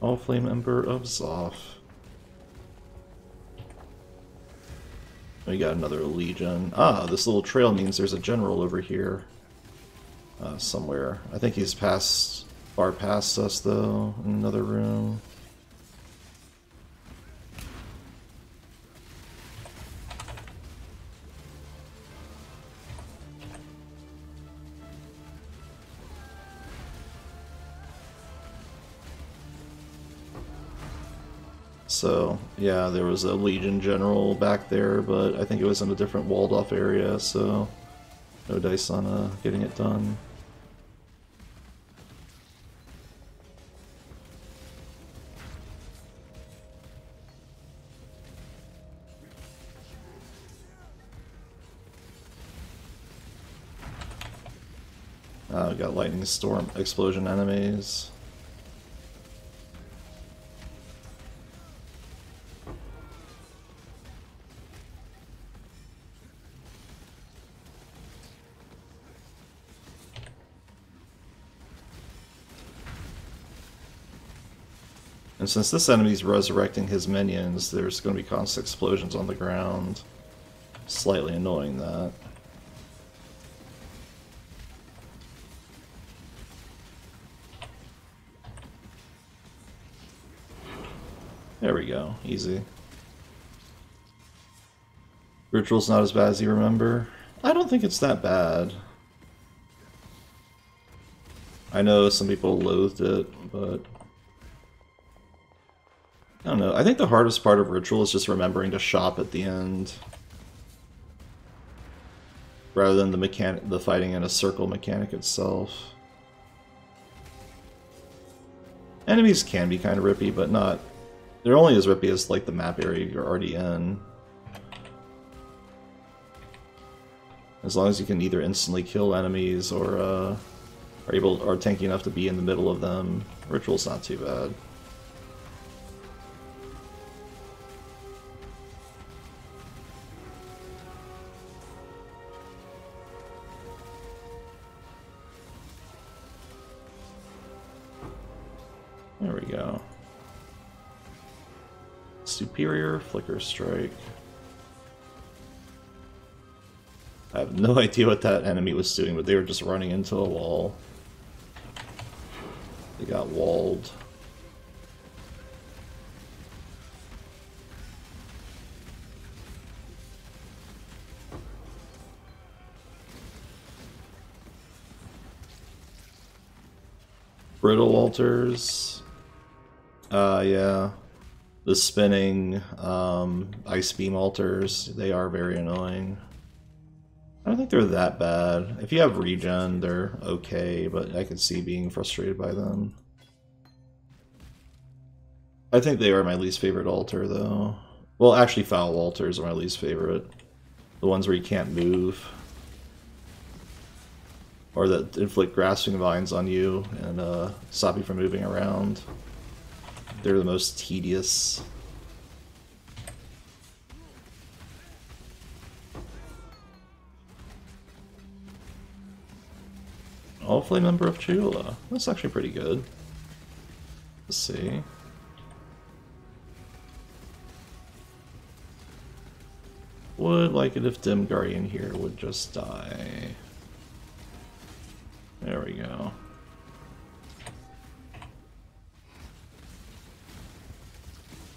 All Flame Emperor of Zoth. We got another Legion. Ah, this little trail means there's a general over here. Somewhere. I think he's far past us though, in another room. So, yeah, there was a Legion General back there, but I think it was in a different walled-off area, so no dice on getting it done. We got Lightning Storm Explosion enemies. And since this enemy's resurrecting his minions, there's going to be constant explosions on the ground. Slightly annoying, that. There we go. Easy. Ritual's not as bad as you remember. I don't think it's that bad. I know some people loathed it, but I don't know. I think the hardest part of Ritual is just remembering to shop at the end, rather than the fighting in a circle mechanic itself. Enemies can be kind of rippy, but not. They're only as rippy as like the map area you're already in. As long as you can either instantly kill enemies or are tanky enough to be in the middle of them, Ritual's not too bad. There we go. Superior Flicker Strike. I have no idea what that enemy was doing, but they were just running into a wall. They got walled. Brittle altars. Yeah. The spinning ice beam altars, they are very annoying. I don't think they're that bad. If you have regen, they're okay, but I can see being frustrated by them. I think they are my least favorite altar, though. Well, actually, foul altars are my least favorite. The ones where you can't move. Or that inflict grasping vines on you and stop you from moving around. They're the most tedious. All-Flame Member of Chula. That's actually pretty good. Let's see. Would like it if Dim Guardian here would just die. There we go.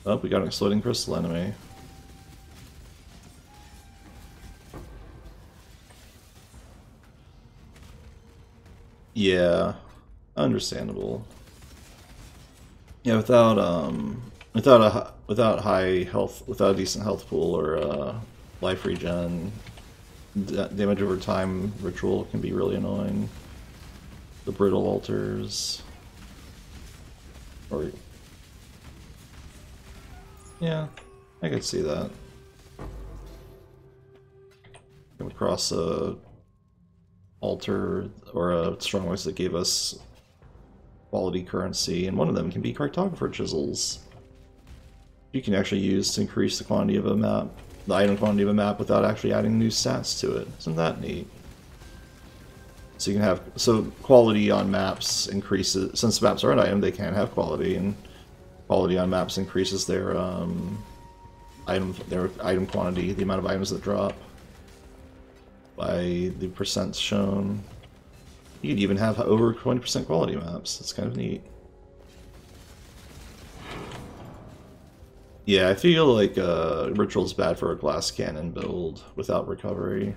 Oh, we got an exploding crystal enemy. Yeah, understandable. Yeah, without high health, without a decent health pool or life regen, damage over time ritual can be really annoying. The brittle altars, or yeah, I could see that. Come across a altar or a strongholds that gave us quality currency, and one of them can be cartographer chisels. You can actually use to increase the quantity of a map, the item quantity of a map, without actually adding new stats to it. Isn't that neat? So you can have quality on maps increases since maps are an item. They can have quality, and quality on maps increases their item quantity, the amount of items that drop, by the percent shown. You could even have over 20% quality maps. It's kind of neat. Yeah, I feel like Ritual's bad for a glass cannon build without recovery.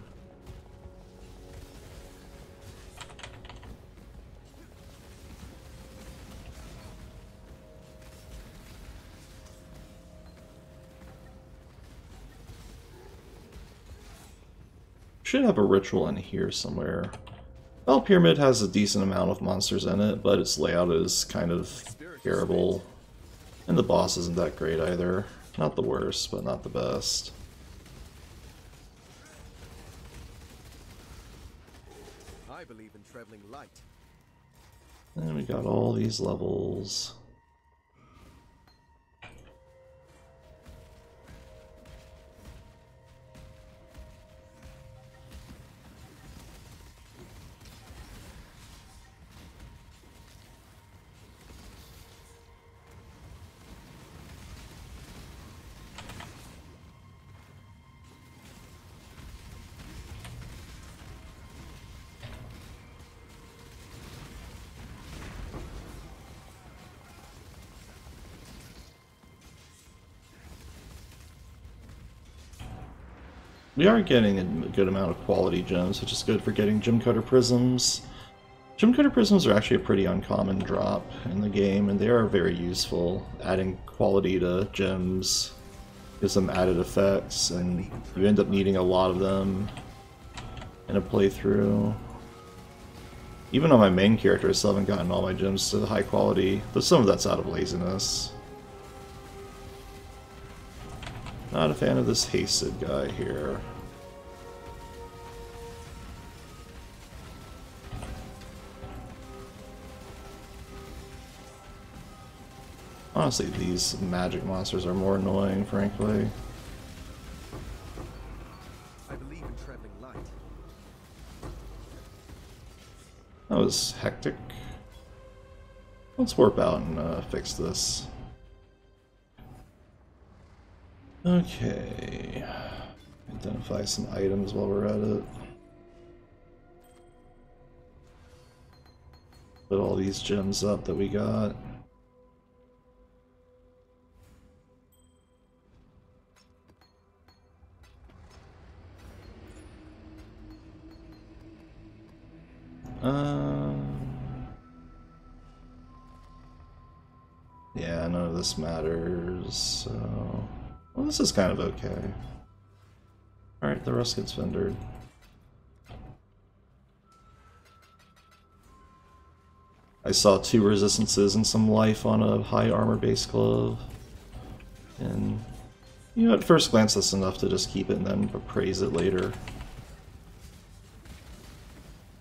Should have a ritual in here somewhere. Well, Pyramid has a decent amount of monsters in it, but its layout is kind of terrible. And the boss isn't that great either. Not the worst, but not the best. I believe in traveling light. And we got all these levels. we are getting a good amount of quality gems, which is good for getting gem cutter prisms. Gem cutter prisms are actually a pretty uncommon drop in the game, and they are very useful. Adding quality to gems gives them added effects, and you end up needing a lot of them in a playthrough. Even on my main character, I still haven't gotten all my gems to high quality, but some of that's out of laziness. Not a fan of this hasted guy here. Honestly, these magic monsters are more annoying, frankly. I believe in traveling light. That was hectic. Let's warp out and fix this. Okay. Identify some items while we're at it. Put all these gems up that we got. Yeah, none of this matters, so... Well, this is kind of okay. Alright, the rest gets vendored. I saw 2 resistances and some life on a high armor base glove. And, you know, at first glance that's enough to just keep it and then appraise it later.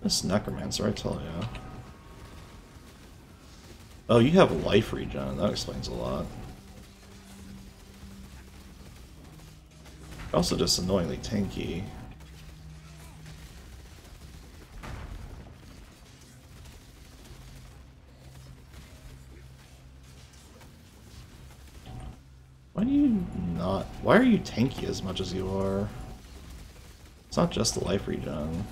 This Necromancer, I tell ya. Oh, you have life regen. That explains a lot. Also just annoyingly tanky. Why do you not... Why are you tanky as much as you are? It's not just the life regen.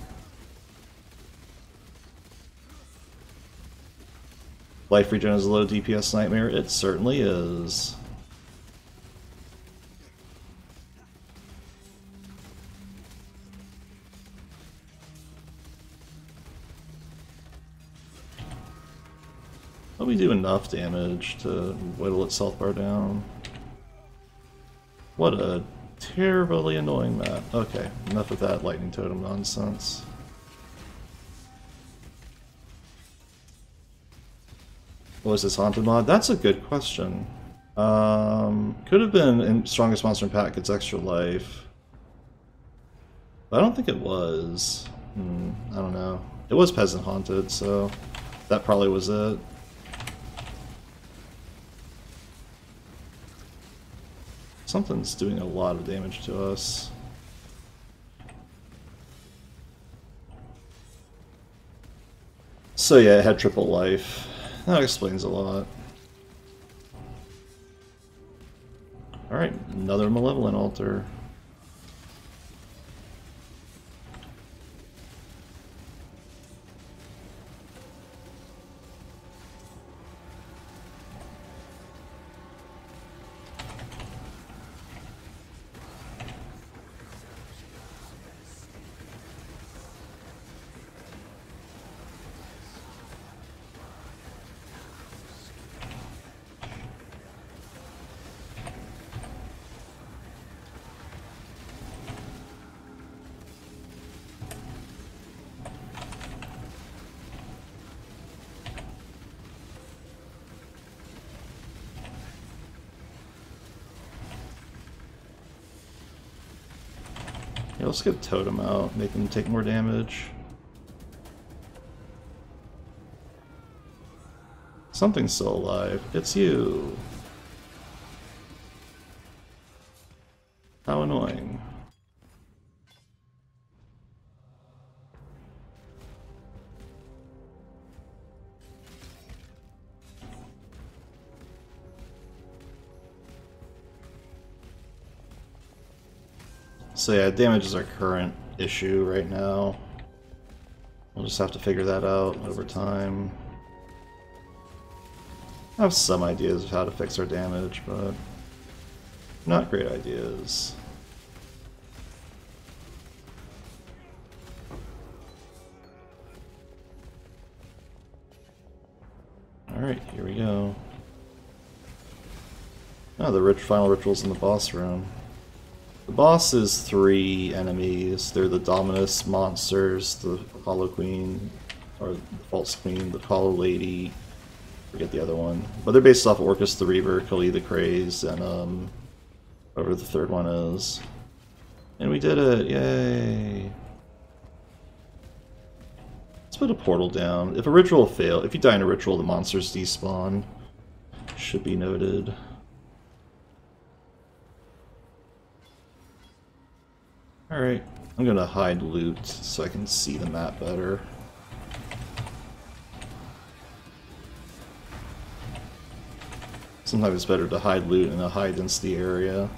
Life regen is a low DPS nightmare. It certainly is. But we do enough damage to whittle its health bar down. What a terribly annoying map. Okay, enough of that lightning totem nonsense. What was this haunted mod? That's a good question. Could have been in Strongest Monster in Pack gets extra life. But I don't think it was. I don't know. It was Peasant Haunted, so that probably was it. Something's doing a lot of damage to us. So yeah, it had triple life. That explains a lot. Alright, another Malevolent Altar. Yeah, let's get Totem out, make him take more damage. Something's still alive. It's you. How annoying. So yeah, damage is our current issue right now. We'll just have to figure that out over time. I have some ideas of how to fix our damage, but not great ideas. Alright, here we go. Oh, the final ritual's in the boss room. The boss is 3 enemies. They're the Dominus monsters, the Hollow Queen, or the False Queen, the Hollow Lady, forget the other one. But they're based off Orcus the Reaver, Kali the Crazed, and whatever the third one is. And we did it! Yay! Let's put a portal down. If a ritual fails, if you die in a ritual, the monsters despawn. Should be noted. Alright, I'm gonna hide loot so I can see the map better. Sometimes it's better to hide loot in a high density area.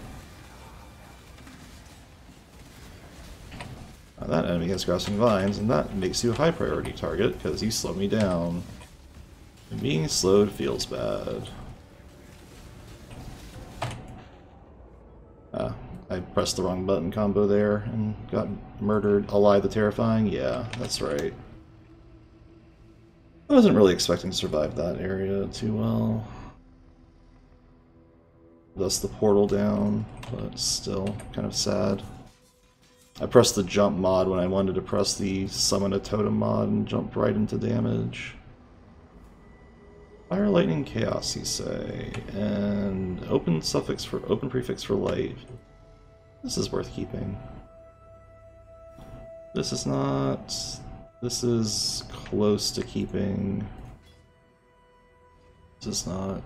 Now that enemy has grasping vines, and that makes you a high priority target because you slowed me down. And being slowed feels bad. I pressed the wrong button combo there and got murdered. Ally the Terrifying? Yeah, that's right. I wasn't really expecting to survive that area too well. Thus the portal down, but still kind of sad. I pressed the jump mod when I wanted to press the summon a totem mod and jump right into damage. Fire, lightning, chaos, you say, and open prefix for light. This is worth keeping. This is not. This is close to keeping. This is not.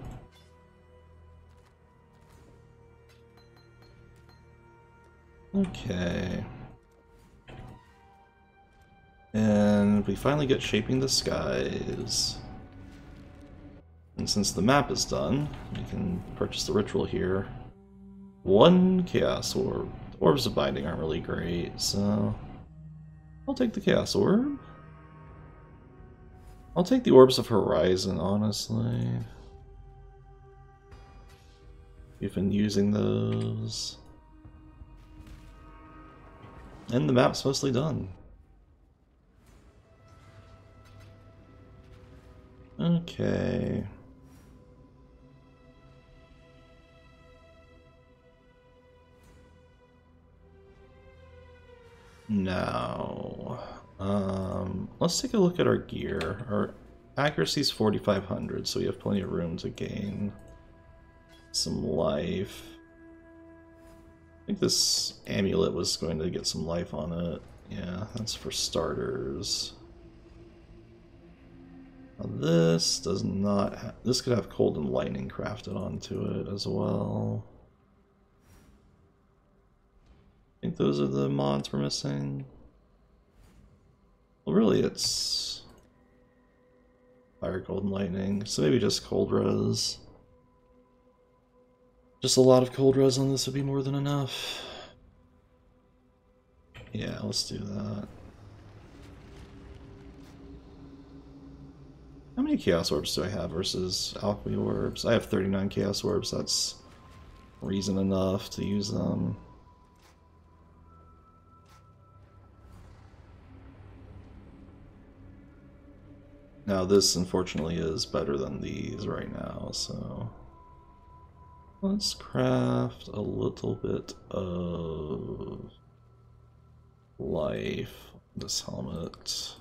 Okay. And we finally get Shaping the Skies. And since the map is done, we can purchase the ritual here. 1 Chaos Orb. Orbs of Binding aren't really great, so I'll take the Chaos Orb. I'll take the Orbs of Horizon, honestly. We've been using those. And the map's mostly done. Okay. Now, let's take a look at our gear. Our accuracy is 4,500, so we have plenty of room to gain some life. I think this amulet was going to get some life on it. Yeah, that's for starters. Now this does not have... This could have cold and lightning crafted onto it as well. I think those are the mods we're missing. Well, really it's fire, cold, and lightning, so maybe just cold res. Just a lot of cold res on this would be more than enough. Yeah, let's do that. How many Chaos Orbs do I have versus Alchemy Orbs? I have 39 Chaos Orbs, that's reason enough to use them. Now this, unfortunately, is better than these right now, so... Let's craft a little bit of life on this helmet,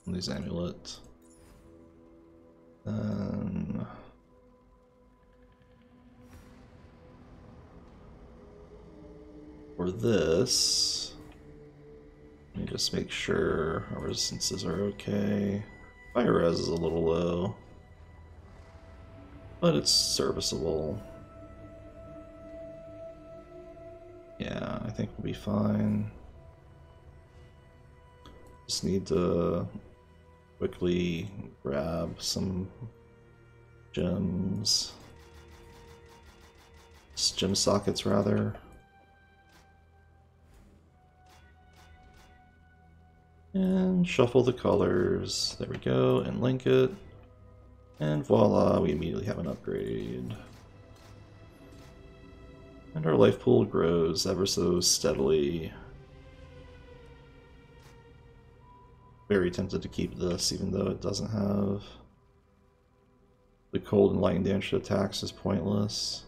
on these amulet. And for this, let me just make sure our resistances are okay. Fire res is a little low, but it's serviceable. Yeah, I think we'll be fine. Just need to quickly grab some gems. Gem sockets, rather. And shuffle the colors. There we go, and link it. And voila, we immediately have an upgrade. And our life pool grows ever so steadily. Very tempted to keep this, even though it doesn't have The cold and lightning damage to attacks is pointless.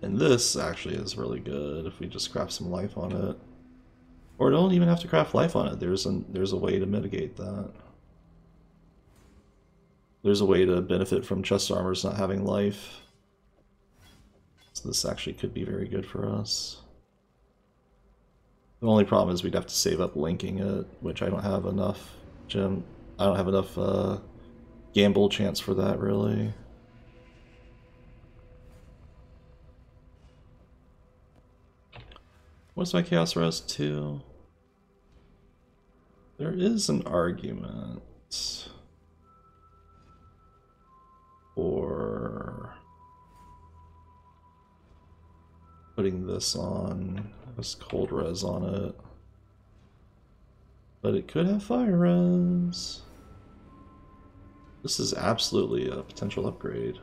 And this actually is really good if we just craft some life on it. Or don't even have to craft life on it. There's a way to mitigate that. There's a way to benefit from chest armors not having life. So this actually could be very good for us. The only problem is we'd have to save up linking it, which I don't have enough I don't have enough gamble chance for that, really. What's my Chaos Res 2? There is an argument for putting this on, this cold res on it. But it could have fire res. This is absolutely a potential upgrade.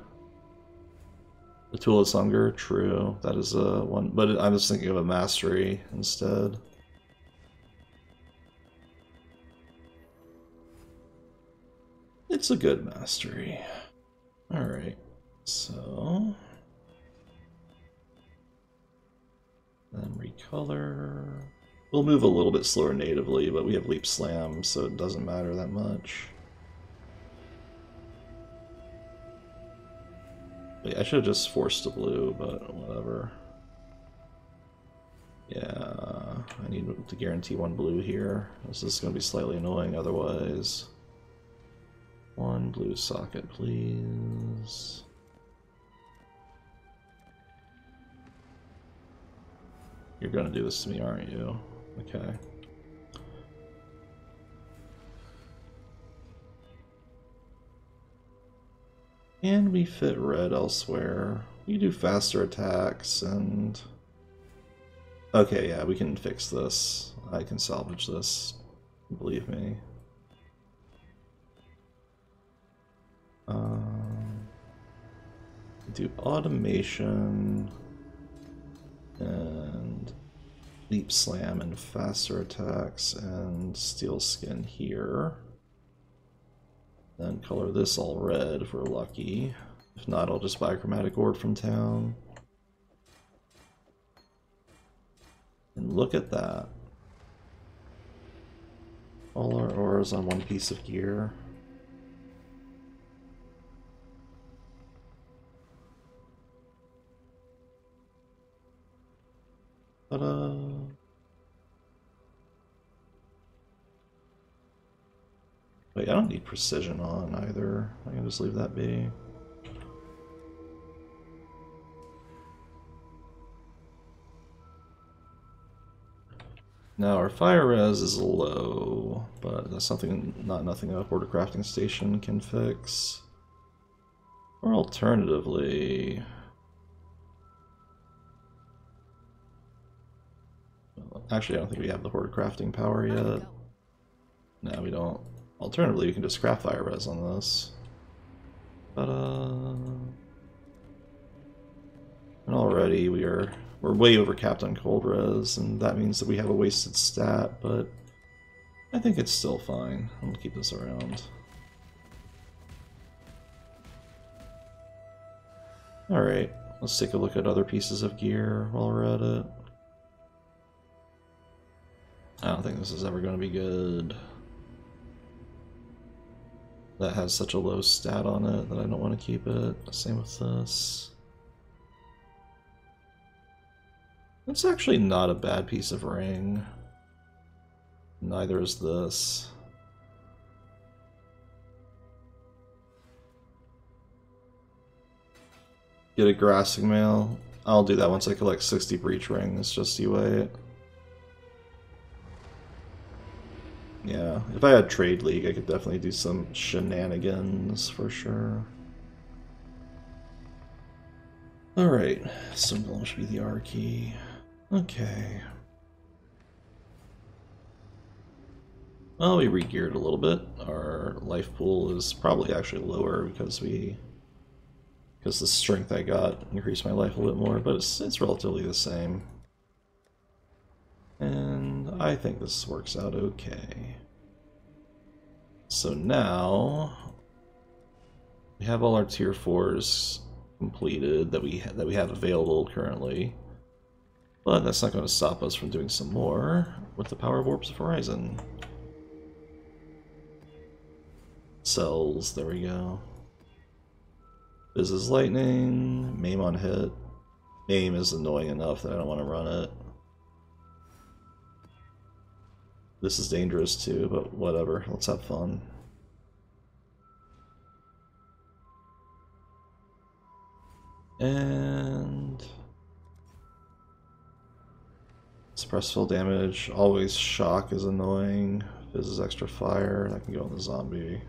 The Tool of Hunger, true. That is a one, but I was thinking of a mastery instead. It's a good mastery. Alright, so... then recolor... We'll move a little bit slower natively, but we have Leap Slam, so it doesn't matter that much. Wait, I should have just forced a blue, but whatever. Yeah, I need to guarantee one blue here. This is going to be slightly annoying otherwise. One blue socket, please. You're going to do this to me, aren't you? Okay. And we fit red elsewhere. We do faster attacks and... okay, yeah, we can fix this. I can salvage this. Believe me. Do automation and leap slam and faster attacks and steel skin here. Then color this all red if we're lucky. If not, I'll just buy a chromatic orb from town. And look at that. All our ores on one piece of gear. Ta-da! Wait, I don't need precision on either. I can just leave that be. Now our fire res is low, but that's something, nothing a Hoarder crafting station can fix. Or alternatively, actually I don't think we have the Hoarder crafting power yet. No, we don't. Alternatively, we can just craft fire res on this. And already we're way overcapped on cold res, and that means that we have a wasted stat, but I think it's still fine. I'm gonna keep this around. Alright, let's take a look at other pieces of gear while we're at it. I don't think this is ever going to be good. That has such a low stat on it that I don't want to keep it. Same with this. It's actually not a bad piece of ring. Neither is this. Get a grassing mail. I'll do that once I collect 60 breach rings, just you wait. Yeah, if I had Trade League, I could definitely do some shenanigans for sure. Alright, symbol should be the R key. Okay. Well, we re-geared a little bit. Our life pool is probably actually lower because the strength I got increased my life a little bit more, but it's relatively the same. And I think this works out okay. So now we have all our tier 4s completed that we have available currently. But that's not going to stop us from doing some more with the Power of Orbs of Horizon. Cells, there we go. This is lightning, maim on hit. Maim is annoying enough that I don't want to run it. This is dangerous too, but whatever, let's have fun. And suppress full damage, always shock is annoying. Fizz is extra fire, that can go on the zombie.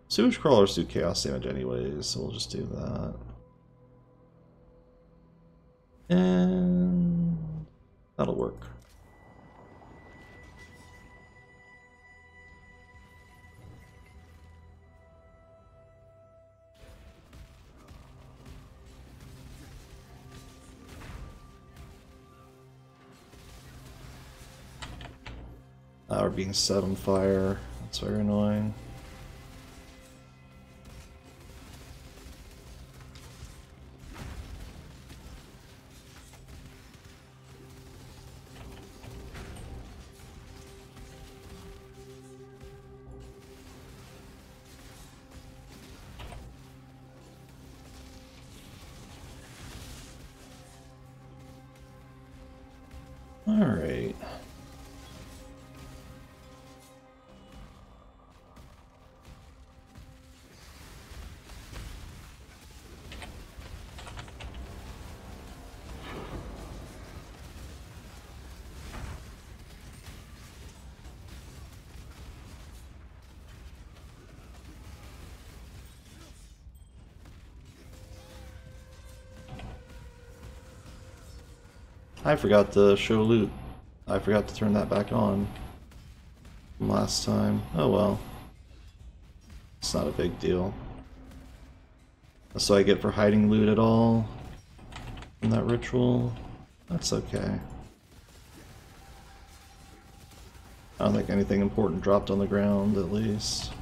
Sewage crawlers do chaos damage anyways, so we'll just do that. And that'll work. We're being set on fire. That's very annoying. All right. I forgot to show loot. I forgot to turn that back on from last time. Oh well. It's not a big deal. That's what I get for hiding loot at all in that ritual. That's okay. I don't think anything important dropped on the ground, at least.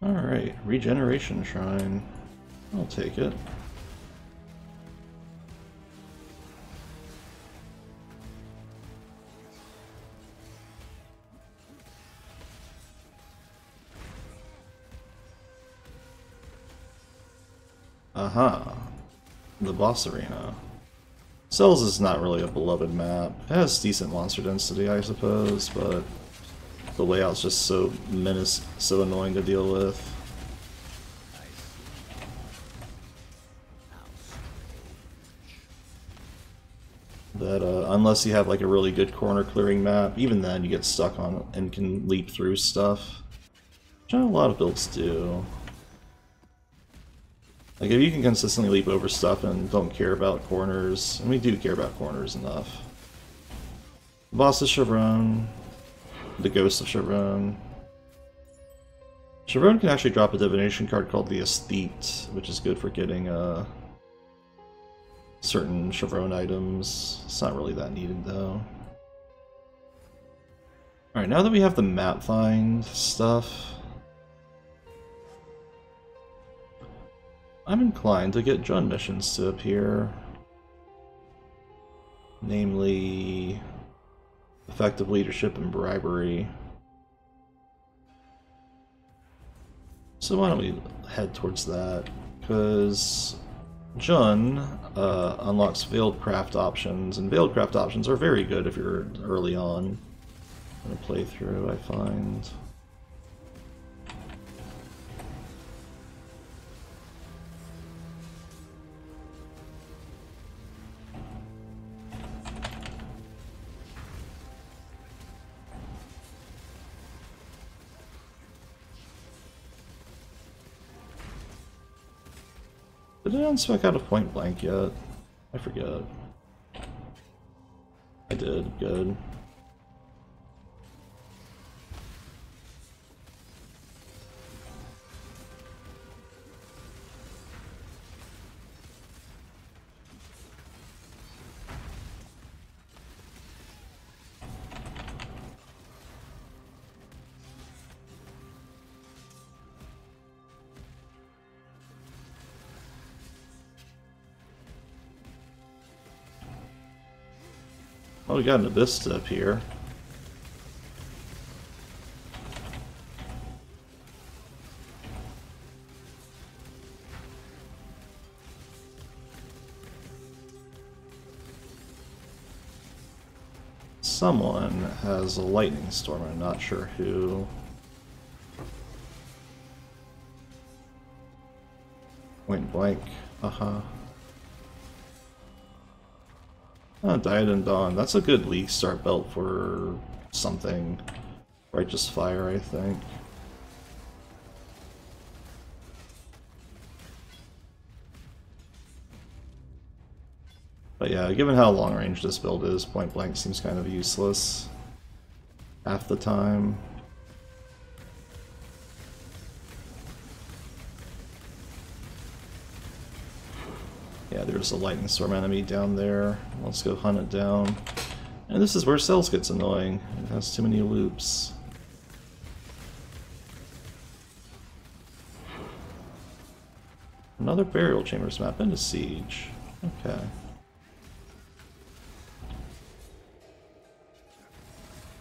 Alright, Regeneration Shrine. I'll take it. Aha! The boss arena. Cells is not really a beloved map. It has decent monster density, I suppose, but the layout's just so so annoying to deal with. That unless you have like a really good corner clearing map, even then you get stuck on it and can leap through stuff. Which a lot of builds do. Like if you can consistently leap over stuff and don't care about corners, and we do care about corners enough. The boss is Chevron. The Ghost of Chevron. Chevron can actually drop a divination card called the Aesthete, which is good for getting certain Chevron items. It's not really that needed though. Alright, now that we have the map find stuff, I'm inclined to get Jund missions to appear. Namely, effective leadership and bribery. So why don't we head towards that? Because Jund unlocks Veiled Craft options, and Veiled Craft options are very good if you're early on in a playthrough, I find. Did I unspec out of point blank yet? I forget. I did, good. Oh, we got an abyss step here. Someone has a lightning storm, I'm not sure who. Point blank, Oh, Diadem Dawn. That's a good league start belt for something. Righteous Fire, I think. But yeah, given how long range this build is, point blank seems kind of useless half the time. Yeah, there's a lightning storm enemy down there. Let's go hunt it down. And this is where Cells gets annoying. It has too many loops. Another burial chambers map into Siege. Okay.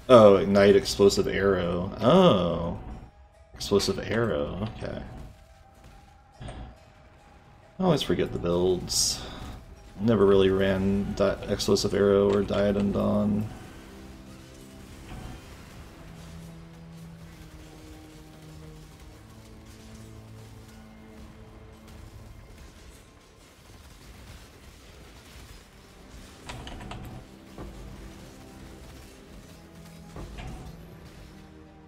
Oh, ignite explosive arrow. Oh. Explosive arrow, okay. I always forget the builds. Never really ran Explosive Arrow or Diadem Dawn.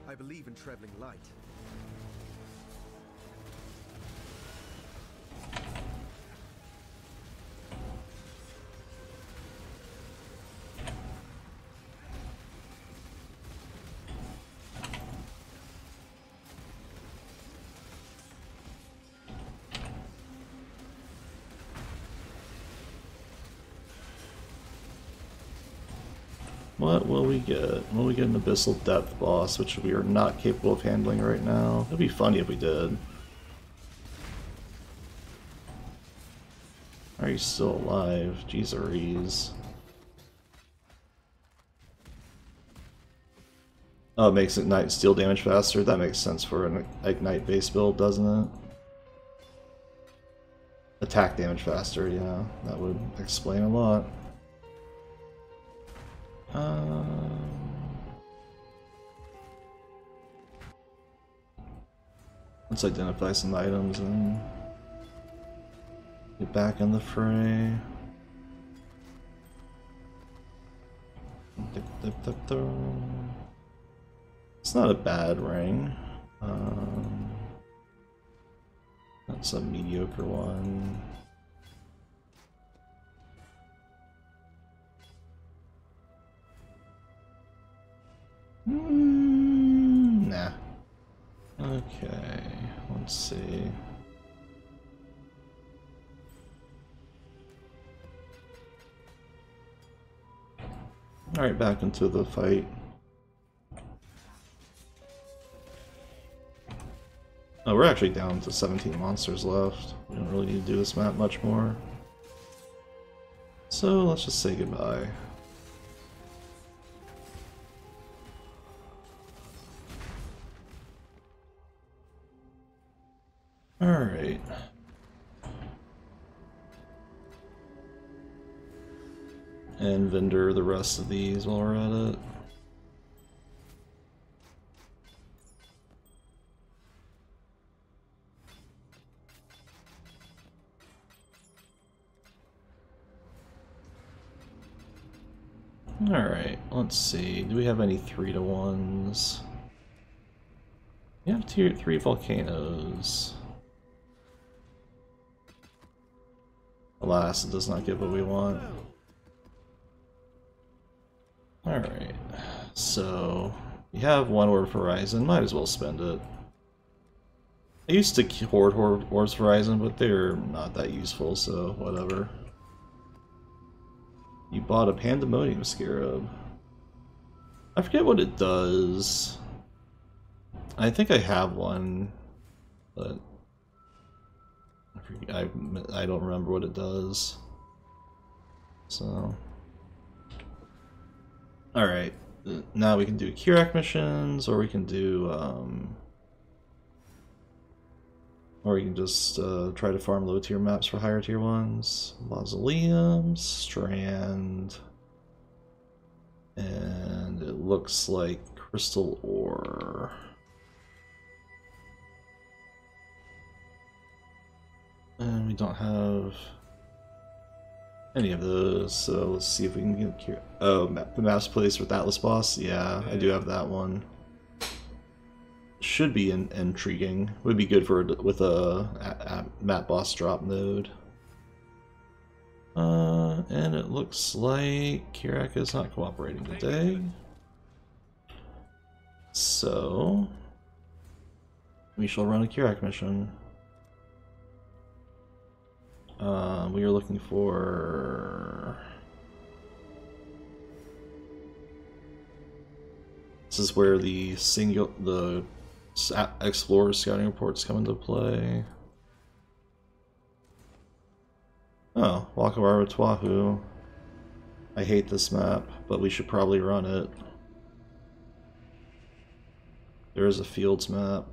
I believe in traveling light. What will we get? Will we get an Abyssal Depth boss, which we are not capable of handling right now? It'd be funny if we did. Are you still alive? Jeez. Oh, it makes Ignite steal damage faster? That makes sense for an Ignite base build, doesn't it? Attack damage faster, yeah. That would explain a lot. Let's identify some items and get back in the fray. It's not a bad ring. That's a mediocre one. Nah. Okay, let's see. Alright, back into the fight. Oh, we're actually down to 17 monsters left. We don't really need to do this map much more. So let's just say goodbye. Alright. And vendor the rest of these while we're at it. Alright, let's see. Do we have any 3-to-1s? We have tier 3 volcanoes. Alas, it does not give what we want. Alright, so we have one Orb of Horizon, might as well spend it. I used to hoard Orbs of Horizon, but they're not that useful, so whatever. You bought a Pandemonium Scarab. I forget what it does. I think I have one, but I don't remember what it does. So, alright, now we can do Kirak missions, or we can do, or you can just try to farm low tier maps for higher tier ones. Mausoleum, Strand, and it looks like Crystal Ore. And we don't have any of those, so let's see if we can get the map's place with Atlas Boss. Yeah, I do have that one. Should be intriguing. Would be good for with a map boss drop node. And it looks like Kirak is not cooperating today. So we shall run a Kirak mission. We are looking for... This is where the Explorer scouting reports come into play. Oh, Wakawara Twahu. I hate this map, but we should probably run it. There is a fields map.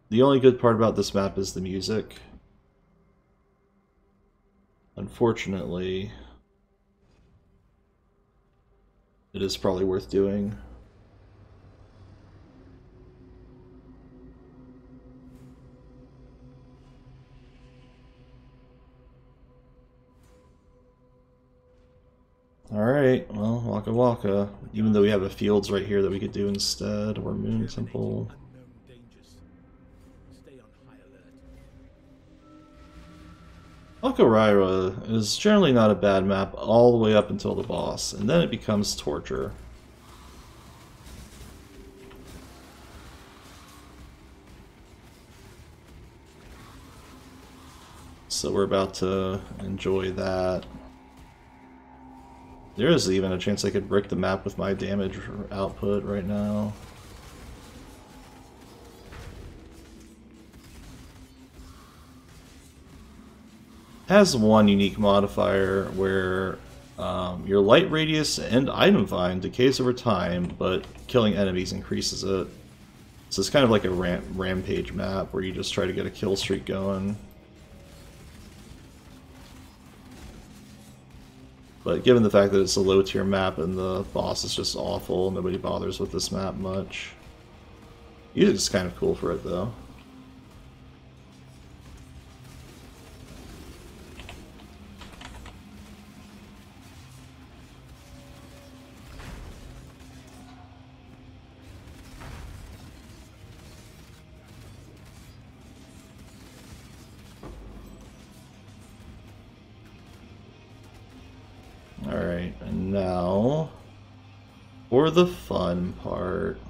The only good part about this map is the music. Unfortunately, it is probably worth doing. Alright, well, Waka Waka. Even though we have a fields right here that we could do instead, or Moon Temple. Wakaraira is generally not a bad map all the way up until the boss, and then it becomes torture. So we're about to enjoy that. There is even a chance I could brick the map with my damage output right now. Has one unique modifier where your light radius and item find decays over time, but killing enemies increases it. So it's kind of like a rampage map where you just try to get a kill streak going. But given the fact that it's a low tier map and the boss is just awful, nobody bothers with this map much. Music's kind of cool for it though. Alright, and now for the fun part.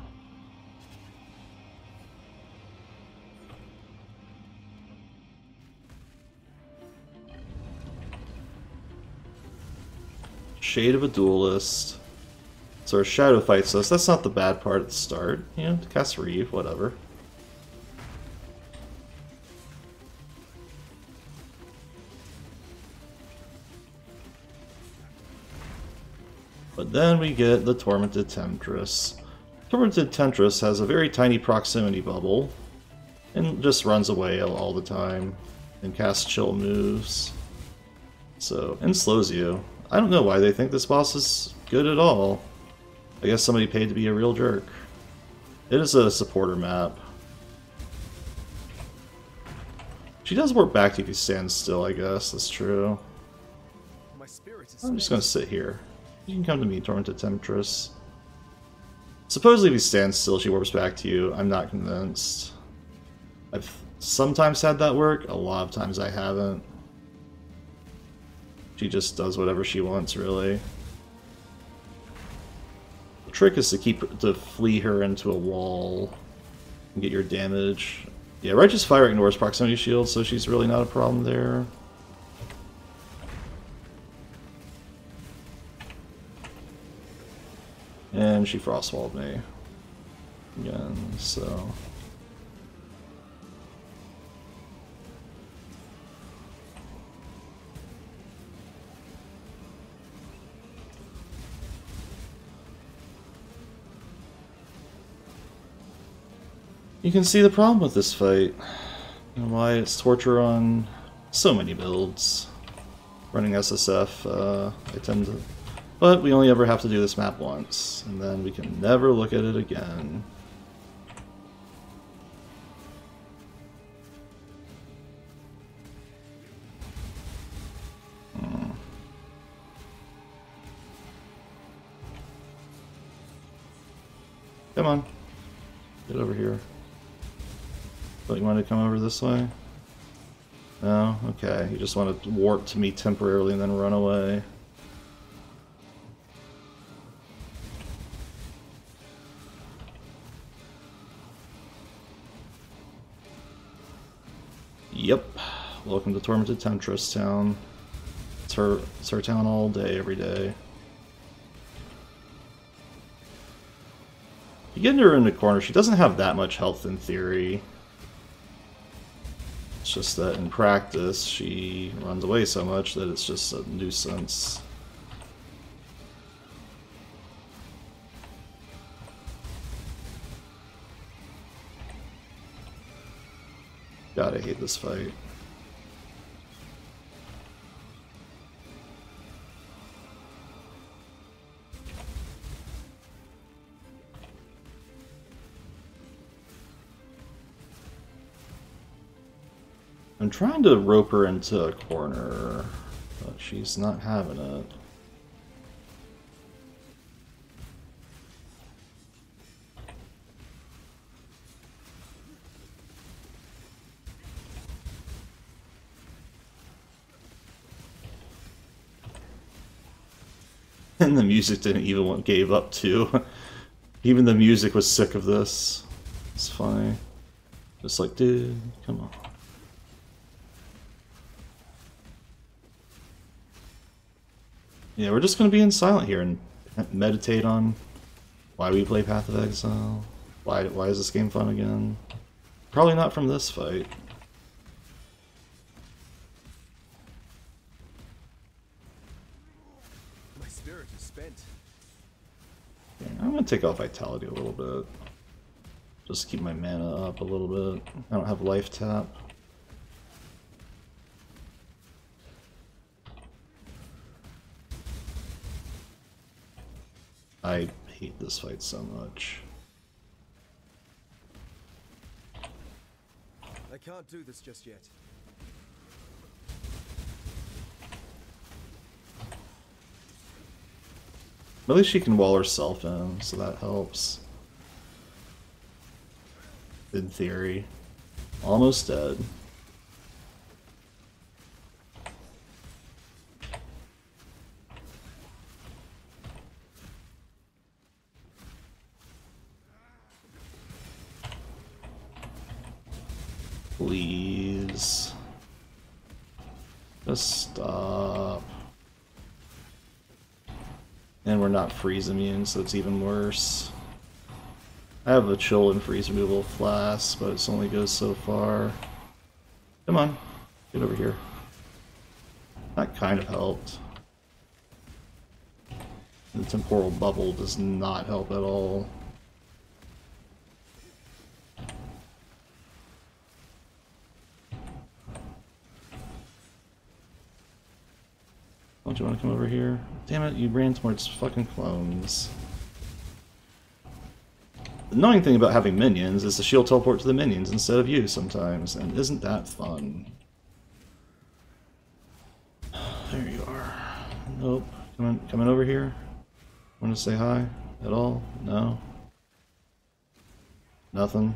Shade of a Duelist. So our Shadow fights us. That's not the bad part at the start. You know, cast Reeve, whatever. But then we get the Tormented Temptress. Tormented Temptress has a very tiny proximity bubble, and just runs away all the time, and casts chill moves. So, and slows you. I don't know why they think this boss is good at all. I guess somebody paid to be a real jerk. It is a supporter map. She does work back to you if you stand still, I guess, that's true. I'm just gonna sit here. You can come to me, Tormented Temptress. Supposedly if you stand still, she warps back to you. I'm not convinced. sometimes had that work, a lot of times I haven't. She just does whatever she wants, really. The trick is to flee her into a wall and get your damage. Yeah, Righteous Fire ignores proximity shield, so she's really not a problem there. And she frostwalled me again, so... You can see the problem with this fight, and why it's torture on so many builds. Running SSF, I tend to... But we only ever have to do this map once, and then we can never look at it again. Come on. Get over here. But you want to come over this way? No? Okay. You just want to warp to me temporarily and then run away. Yep. Welcome to Tormented Temptress Town. It's her town all day, every day. You get her in the corner, she doesn't have that much health in theory. It's just that in practice, she runs away so much that it's just a nuisance. God, I hate this fight. I'm trying to rope her into a corner, but she's not having it. And the music didn't even gave up too. Even the music was sick of this. It's funny. Just like, dude, come on. Yeah, we're just going to be in silent here and meditate on why we play Path of Exile. Why is this game fun again? Probably not from this fight. My spirit is spent. Yeah, I'm going to take off Vitality a little bit. Just keep my mana up a little bit. I don't have life tap. I hate this fight so much. I can't do this just yet. At least she can wall herself in, so that helps. In theory. Almost dead. Please. Just stop. And we're not freeze immune, so it's even worse. I have a chill and freeze removal flask, but it only goes so far. Come on, get over here. That kind of helped. The temporal bubble does not help at all. Don't you want to come over here? Damn it, you ran towards fucking clones. The annoying thing about having minions is the shield teleport to the minions instead of you sometimes, and isn't that fun? There you are. Nope. Coming over here? Want to say hi at all? No? Nothing?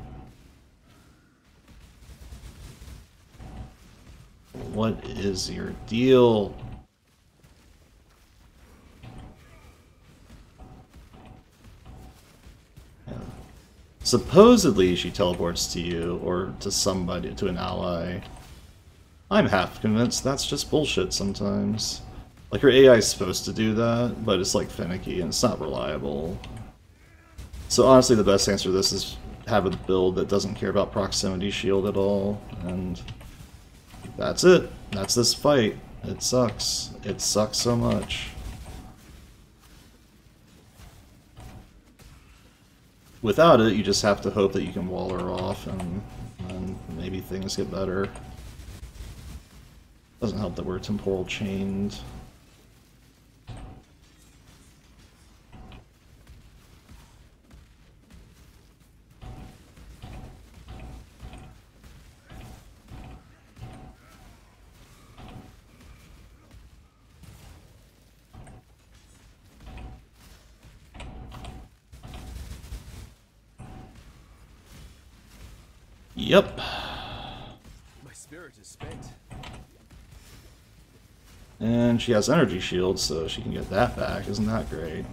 What is your deal? Yeah. Supposedly she teleports to you, or to somebody, to an ally. I'm half convinced that's just bullshit sometimes. Like, her AI is supposed to do that, but it's like finicky and it's not reliable. So honestly, the best answer to this is have a build that doesn't care about proximity shield at all, and that's it. That's this fight. It sucks. It sucks so much. Without it, you just have to hope that you can wall her off, and maybe things get better. Doesn't help that we're temporal chained. Yep. My spirit is spent. And she has energy shield, so she can get that back. Isn't that great?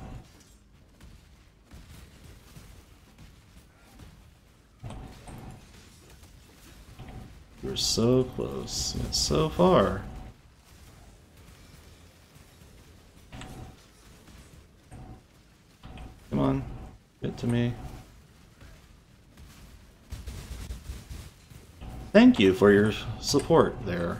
We're so close, yet so far. Come on, get to me. Thank you for your support there.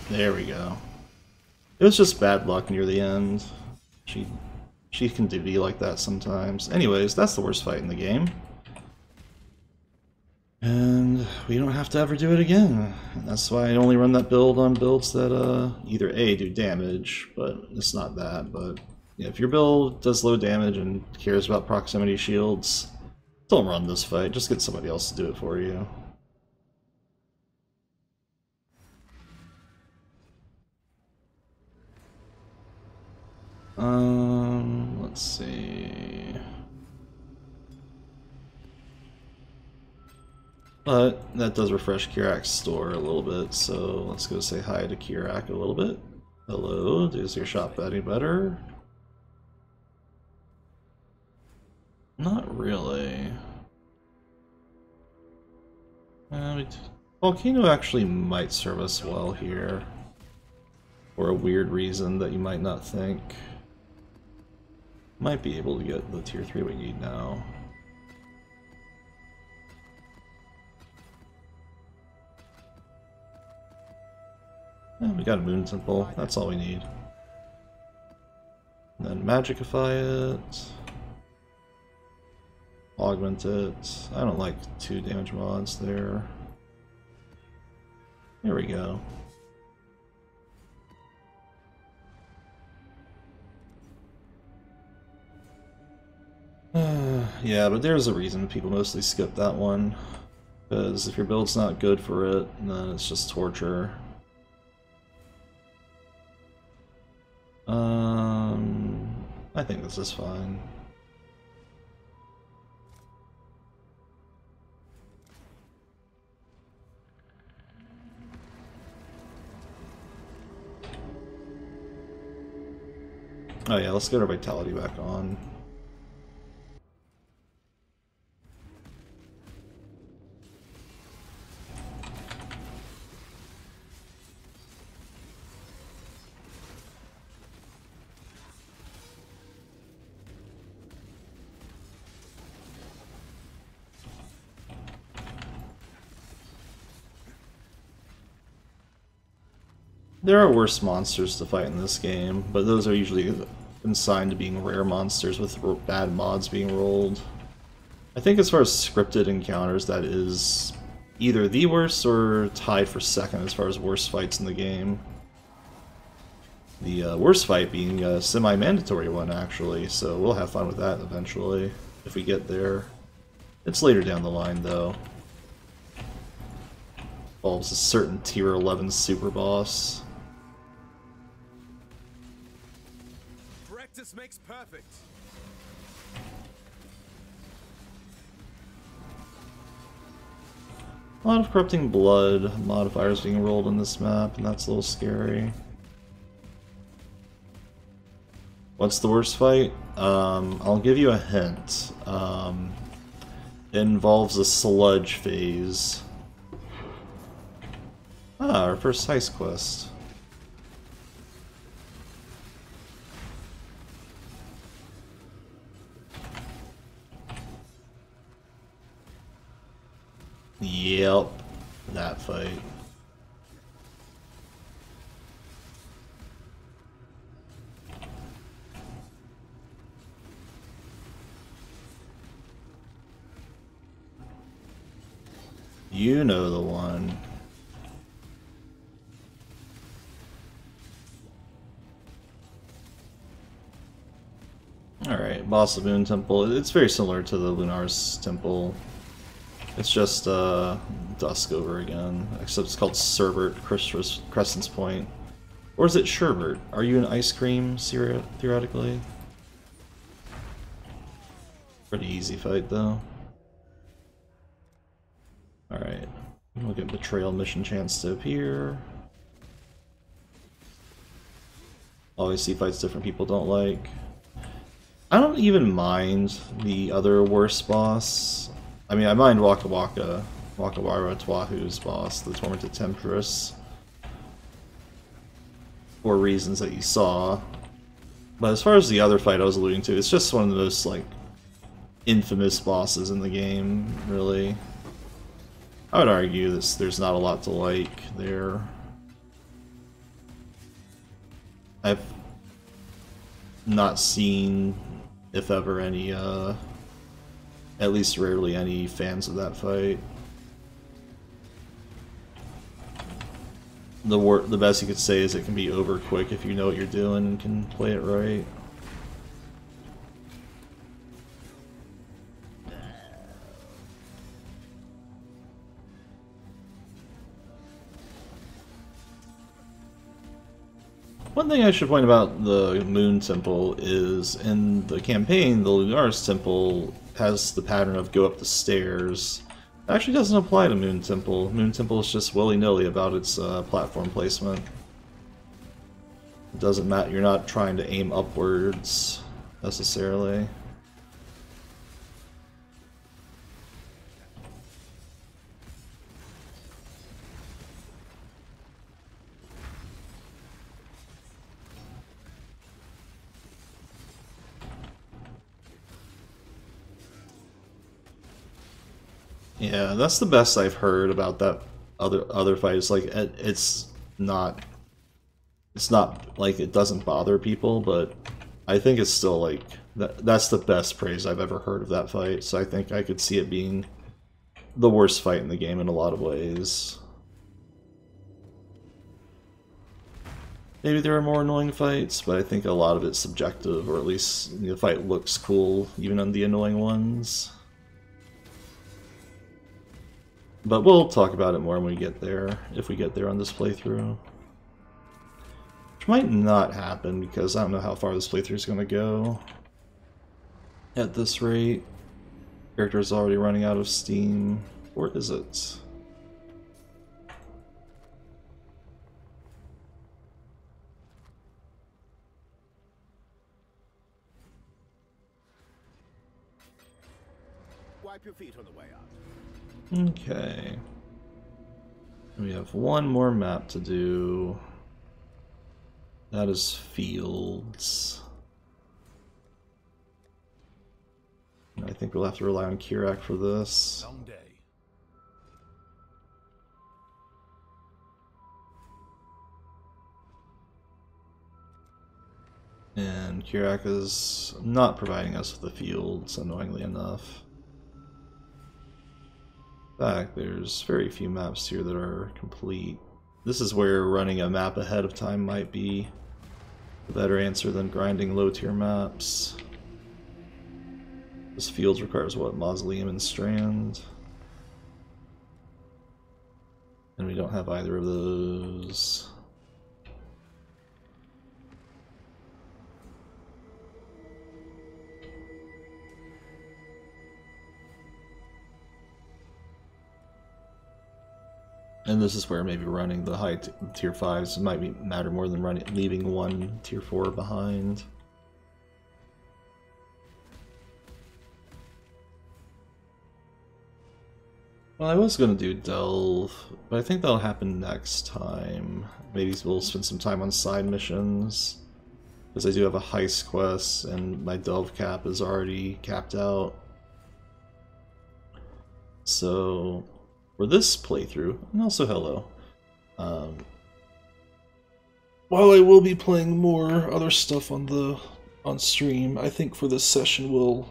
There we go. It was just bad luck near the end. She can be like that sometimes. Anyways, that's the worst fight in the game. And we don't have to ever do it again. And that's why I only run that build on builds that either A, do damage, but it's not that, but yeah, if your build does low damage and cares about proximity shields, don't run this fight, just get somebody else to do it for you. Let's see. But that does refresh Kirak's store a little bit, so let's go say hi to Kirak a little bit. Hello, is your shop any better? Not really. Volcano actually might serve us well here. For a weird reason that you might not think. Might be able to get the tier 3 we need now. Yeah, we got a Moon Temple, that's all we need. And then Magicify it. Augment it. I don't like 2 damage mods there. There we go. Yeah, but there's a reason people mostly skip that one. Because if your build's not good for it, then it's just torture. I think this is fine. Oh yeah, let's get our vitality back on. There are worse monsters to fight in this game, but those are usually consigned to being rare monsters with bad mods being rolled. I think as far as scripted encounters, that is either the worst or tied for second as far as worst fights in the game. The worst fight being a semi-mandatory one, actually, so we'll have fun with that eventually, if we get there. It's later down the line, though. Involves a certain tier 11 super boss. Practice makes perfect. A lot of corrupting blood modifiers being rolled in this map, and that's a little scary. What's the worst fight? I'll give you a hint. It involves a sludge phase. Ah, our first heist quest. Yep, that fight. You know the one. Alright, Boss of Moon Temple. It's very similar to the Lunar's Temple. It's just Dusk over again, except it's called Cerbert, Crescent's Point. Or is it Sherbert? Are you an ice cream, theoretically? Pretty easy fight, though. Alright, we'll get Betrayal mission chance to appear. Always see fights different people don't like. I don't even mind the other worst boss. I mean, I mind Wakawara Twahu's boss, the Tormented Temptress, for reasons that you saw. But as far as the other fight I was alluding to, it's just one of the most, like, infamous bosses in the game, really. I would argue that there's not a lot to like there. I've not seen, if ever, any, at least rarely, any fans of that fight. The best you could say is it can be over quick if you know what you're doing and can play it right. One thing I should point about the Moon Temple is, in the campaign, the Lunar's Temple has the pattern of go up the stairs. It actually doesn't apply to Moon Temple. Moon Temple is just willy-nilly about its platform placement. It doesn't matter, you're not trying to aim upwards, necessarily. Yeah, that's the best I've heard about that other fight. It's like it's not like it doesn't bother people, but I think it's still like that's the best praise I've ever heard of that fight. So I think I could see it being the worst fight in the game in a lot of ways. Maybe there are more annoying fights, but I think a lot of it's subjective, or at least the fight looks cool even on the annoying ones. But we'll talk about it more when we get there, if we get there on this playthrough. Which might not happen, because I don't know how far this playthrough is going to go. At this rate, character's already running out of steam. Or is it? Wipe your feet on the way out. Okay. We have one more map to do. That is Fields. And I think we'll have to rely on Kirak for this. Long day. And Kirak is not providing us with the fields, annoyingly enough. In fact, there's very few maps here that are complete. This is where running a map ahead of time might be a better answer than grinding low-tier maps. This fields requires what? Mausoleum and Strand. And we don't have either of those. And this is where maybe running the high tier 5s might matter more than leaving one tier 4 behind. Well, I was going to do Delve, but I think that'll happen next time. Maybe we'll spend some time on side missions, because I do have a heist quest, and my Delve cap is already capped out. So, for this playthrough, and also hello, while I will be playing more other stuff on stream, I think for this session we'll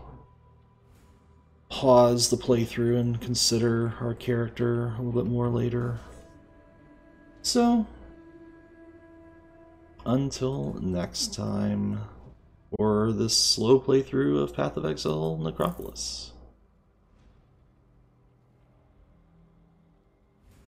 pause the playthrough and consider our character a little bit more later. So, until next time, for this slow playthrough of Path of Exile Necropolis.